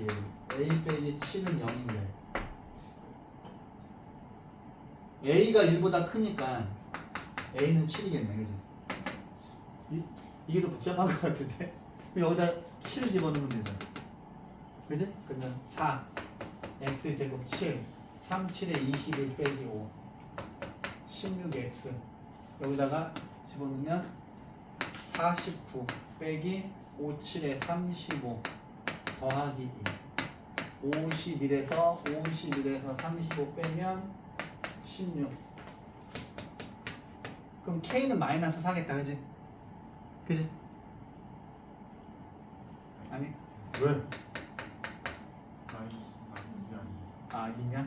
1 a 빼기 7은 0인데 a가 1보다 크니까 a는 7이겠네, 그지? 이게 더 복잡한 것 같은데? 그럼 여기다 7을 집어넣으면 되잖아, 그지? 그러면 4 x제곱 7 3, 7에 21 빼기 5 16x 여기다가 집어넣으면 49 빼기 5, 7에 35 더하기 2 51에서 35 빼면 16. 그럼 K는 마이너스 4겠다, 그지? 그지? 아니? 왜? 마이너스 4이 아니고 아, 아니냐?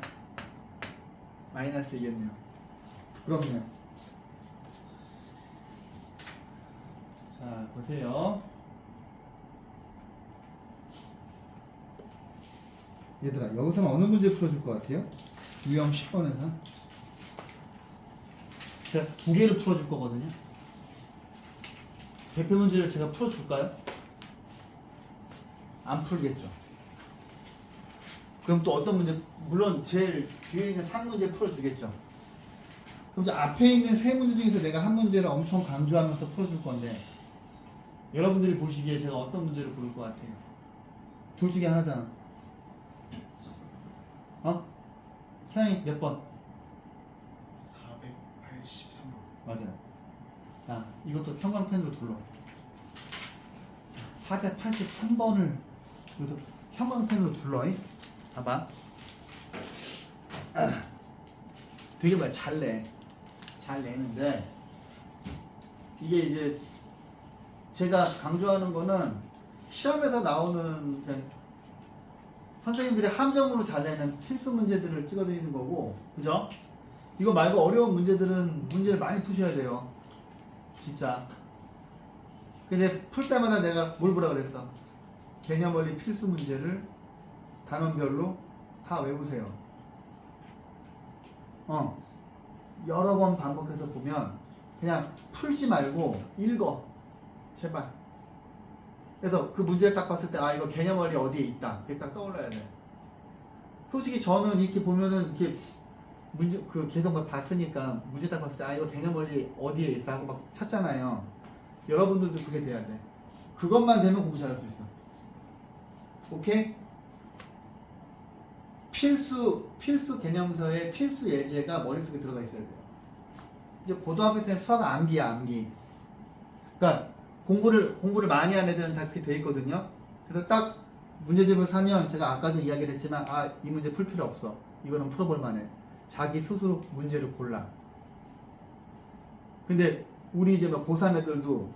마이너스 이겠네요. 부끄럽네요. 자, 보세요. 얘들아, 여기서는 어느 문제 풀어줄 것 같아요? 유형 10번에서 제가 두 개를 풀어줄 거거든요. 대표 문제를 제가 풀어줄까요? 안 풀겠죠. 그럼 또 어떤 문제, 물론 제일 뒤에 있는 3문제 풀어주겠죠. 그럼 이제 앞에 있는 세 문제 중에서 내가 한 문제를 엄청 강조하면서 풀어줄 건데 여러분들이 보시기에 제가 어떤 문제를 고를 것 같아요? 둘 중에 하나잖아. 어? 사양이 몇 번? 483번. 맞아요. 자, 이것도 형광펜으로 둘러. 자, 483번을 이것도 형광펜으로 둘러. 봐봐. 되게 말 잘 내. 잘 내는데 이게 이제 제가 강조하는 거는 시험에서 나오는 선생님들이 함정으로 잘 내는 필수 문제들을 찍어드리는 거고, 그죠? 이거 말고 어려운 문제들은 문제를 많이 푸셔야 돼요. 진짜. 근데 풀 때마다 내가 뭘 보라 그랬어? 개념 원리 필수 문제를 단원별로 다 외우세요. 여러 번 반복해서 보면 그냥 풀지 말고 읽어. 제발. 그래서 그 문제를 딱 봤을 때 아 이거 개념 원리 어디에 있다. 그게 딱 떠올라야 돼. 솔직히 저는 이렇게 보면은 이렇게 문제 그 계속 막 봤으니까 문제 딱 봤을 때 아 이거 개념 원리 어디에 있어 하고 막 찾잖아요. 여러분들도 그게 돼야 돼. 그것만 되면 공부 잘할 수 있어. 오케이? 필수 개념서의 필수 예제가 머릿속에 들어가 있어야 돼요. 이제 고등학교 때 수학 암기야, 암기. 그러니까 공부를 많이 하는 애들은 다 그렇게 돼 있거든요. 그래서 딱 문제집을 사면 제가 아까도 이야기를 했지만 아, 이 문제 풀 필요 없어. 이거는 풀어볼 만해. 자기 스스로 문제를 골라. 근데 우리 이제 막 고3 애들도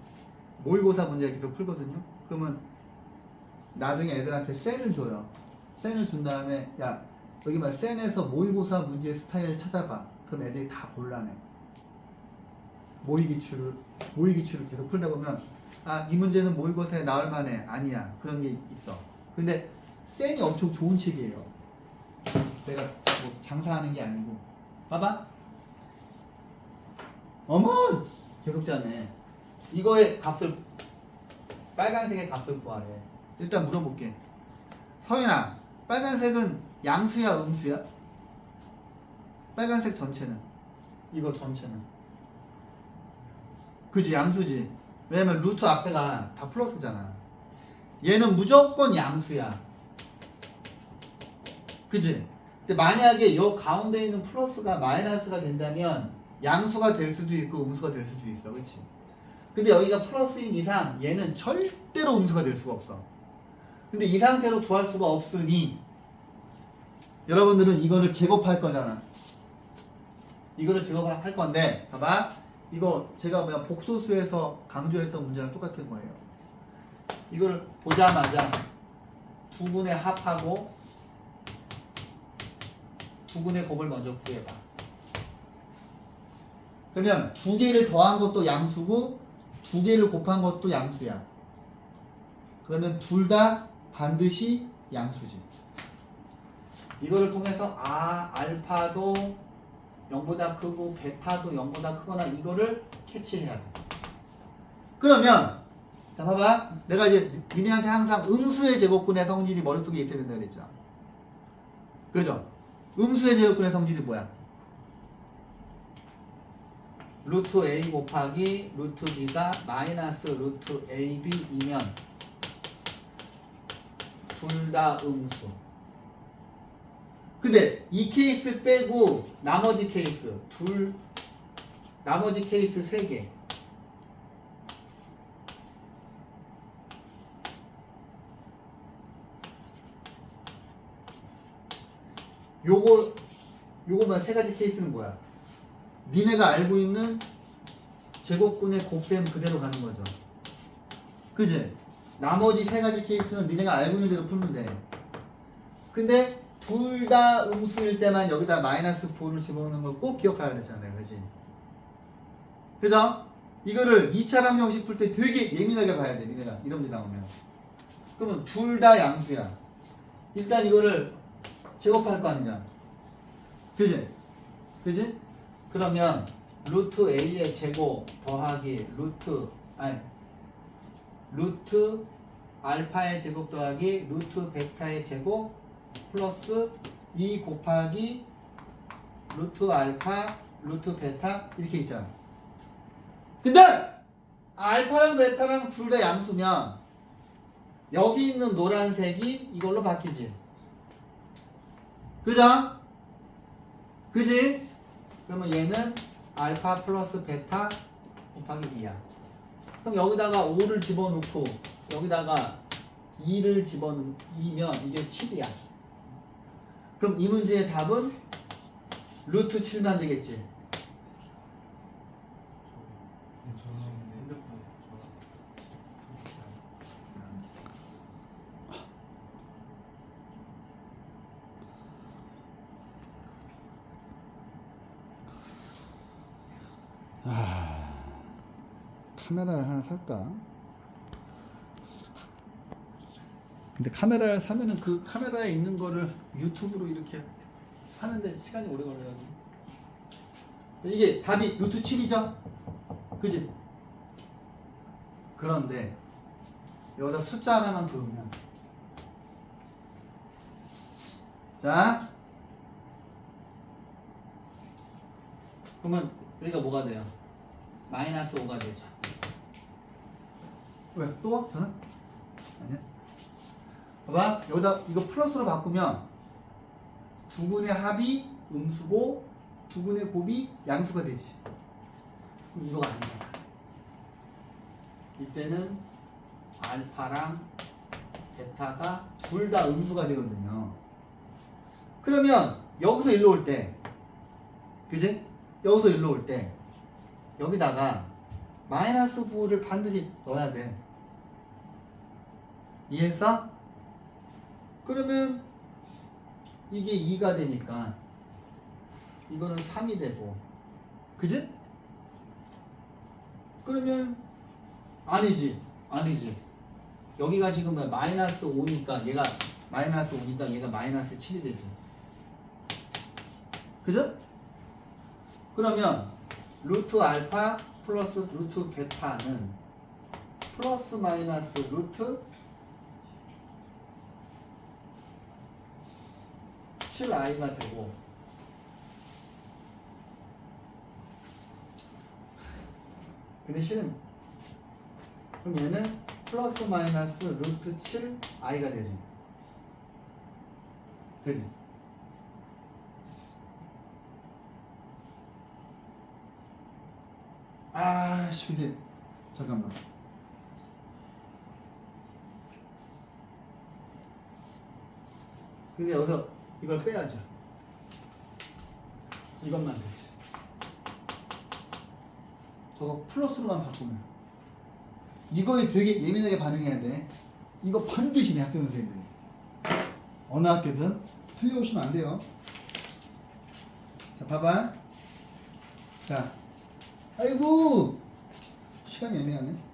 모의고사 문제 계속 풀거든요. 그러면 나중에 애들한테 센을 줘요. 센을 준 다음에 야 여기 막 센에서 모의고사 문제 스타일 찾아봐. 그럼 애들이 다 곤란해. 모의기출을 계속 풀다 보면 아 이 문제는 모의고사에 나올 만해. 아니야. 그런 게 있어. 근데 센이 엄청 좋은 책이에요. 내가 뭐 장사하는 게 아니고. 봐봐. 어머! 계속 짜네. 이거의 값을 빨간색의 값을 구하래. 일단 물어볼게. 서연아, 빨간색은 양수야, 음수야? 빨간색 전체는? 이거 전체는? 그지, 양수지. 왜냐면 루트 앞에가 다 플러스잖아. 얘는 무조건 양수야. 그지? 근데 만약에 이 가운데 있는 플러스가 마이너스가 된다면 양수가 될 수도 있고 음수가 될 수도 있어. 그치? 근데 여기가 플러스인 이상 얘는 절대로 음수가 될 수가 없어. 근데 이 상태로 구할 수가 없으니 여러분들은 이거를 제곱할 거잖아. 이거를 제곱할 건데 봐봐. 이거 제가 뭐야 복소수에서 강조했던 문제랑 똑같은 거예요. 이걸 보자마자 두 분의 합하고 두 분의 곱을 먼저 구해봐. 그러면 두 개를 더한 것도 양수고 두 개를 곱한 것도 양수야. 그러면 둘 다 반드시 양수지. 이거를 통해서 알파도 0보다 크고 베타도 0보다 크거나 이거를 캐치해야 돼. 그러면 자 봐봐. 내가 이제 민희한테 항상 음수의 제곱근의 성질이 머릿속에 있어야 된다 그랬죠. 그죠? 음수의 제곱근의 성질이 뭐야? 루트 A 곱하기 루트 B가 마이너스 루트 AB이면 둘 다 음수. 근데 이 케이스 빼고 나머지 케이스 나머지 케이스 3개 요거만 세 가지 케이스는 뭐야? 니네가 알고 있는 제곱근의 곱셈 그대로 가는 거죠. 그지? 나머지 세 가지 케이스는 니네가 알고 있는 대로 풀면 돼. 근데 둘 다 음수일 때만 여기다 마이너스 9를 집어넣는 걸 꼭 기억해야 되잖아요. 그지? 그죠? 이거를 2차 방정식 풀 때 되게 예민하게 봐야 돼. 니네가 이런 문제 나오면. 그러면 둘 다 양수야. 일단 이거를 제곱할 거 아니냐. 그지? 그지? 그러면 루트 A의 제곱 더하기 루트 알파의 제곱 더하기 루트 베타의 제곱 플러스 2 곱하기 루트 알파 루트 베타 이렇게 있잖아. 근데 알파랑 베타랑 둘 다 양수면 여기 있는 노란색이 이걸로 바뀌지. 그죠? 그지? 그러면 얘는 알파 플러스 베타 곱하기 2야. 그럼 여기다가 5를 집어넣고 여기다가 2를 집어넣으면 이게 7이야. 그럼 이 문제의 답은 루트 7만 되겠지. 카메라를 하나 살까? 근데 카메라를 사면은 그 카메라에 있는 거를 유튜브로 이렇게 하는데 시간이 오래 걸려가지고 이게 답이 루트 7이죠? 그지? 그런데 여기다 숫자 하나만 그으면 자 그러면 여기가 뭐가 돼요? 마이너스 5가 되죠. 왜? 또 와? 저는? 아니야. 봐봐. 여기다 이거 플러스로 바꾸면 두 군의 합이 음수고 두 군의 곱이 양수가 되지. 그럼 이거가 아니야. 이때는 알파랑 베타가 둘 다 음수가 되거든요. 그러면 여기서 일로 올 때 그지? 여기서 일로 올 때 여기다가 마이너스 9를 반드시 넣어야 돼. 이해했어? 그러면 이게 2가 되니까 이거는 3이 되고 그지? 그러면 아니지 여기가 지금 마이너스 5니까 얘가 마이너스 5니까 얘가 마이너스 7이 되지. 그죠? 그러면 루트 알파 플러스 루트 베타는 플러스 마이너스 루트 7i가 되고 근데 실은 그럼 얘는 플러스 마이너스 루트 7i가 되지. 그지? 아씨 근데 잠깐만 근데 여기서 이걸 빼야죠. 이것만 되지. 저거 플러스로만 바꾸면 이거에 되게 예민하게 반응해야 돼. 이거 반드시 내 학교 선생님들이 어느 학교든 틀려오시면 안 돼요. 자 봐봐. 자 아이고 시간이 애매하네.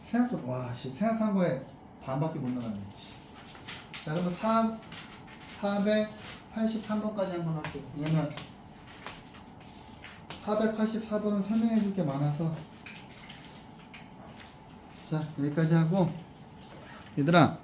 생각보다 와 생각한 거에 반밖에 못 나갔네. 자 그러면 483번까지 한번 할게요. 왜냐면 484번은 설명해 줄 게 많아서. 자 여기까지 하고 얘들아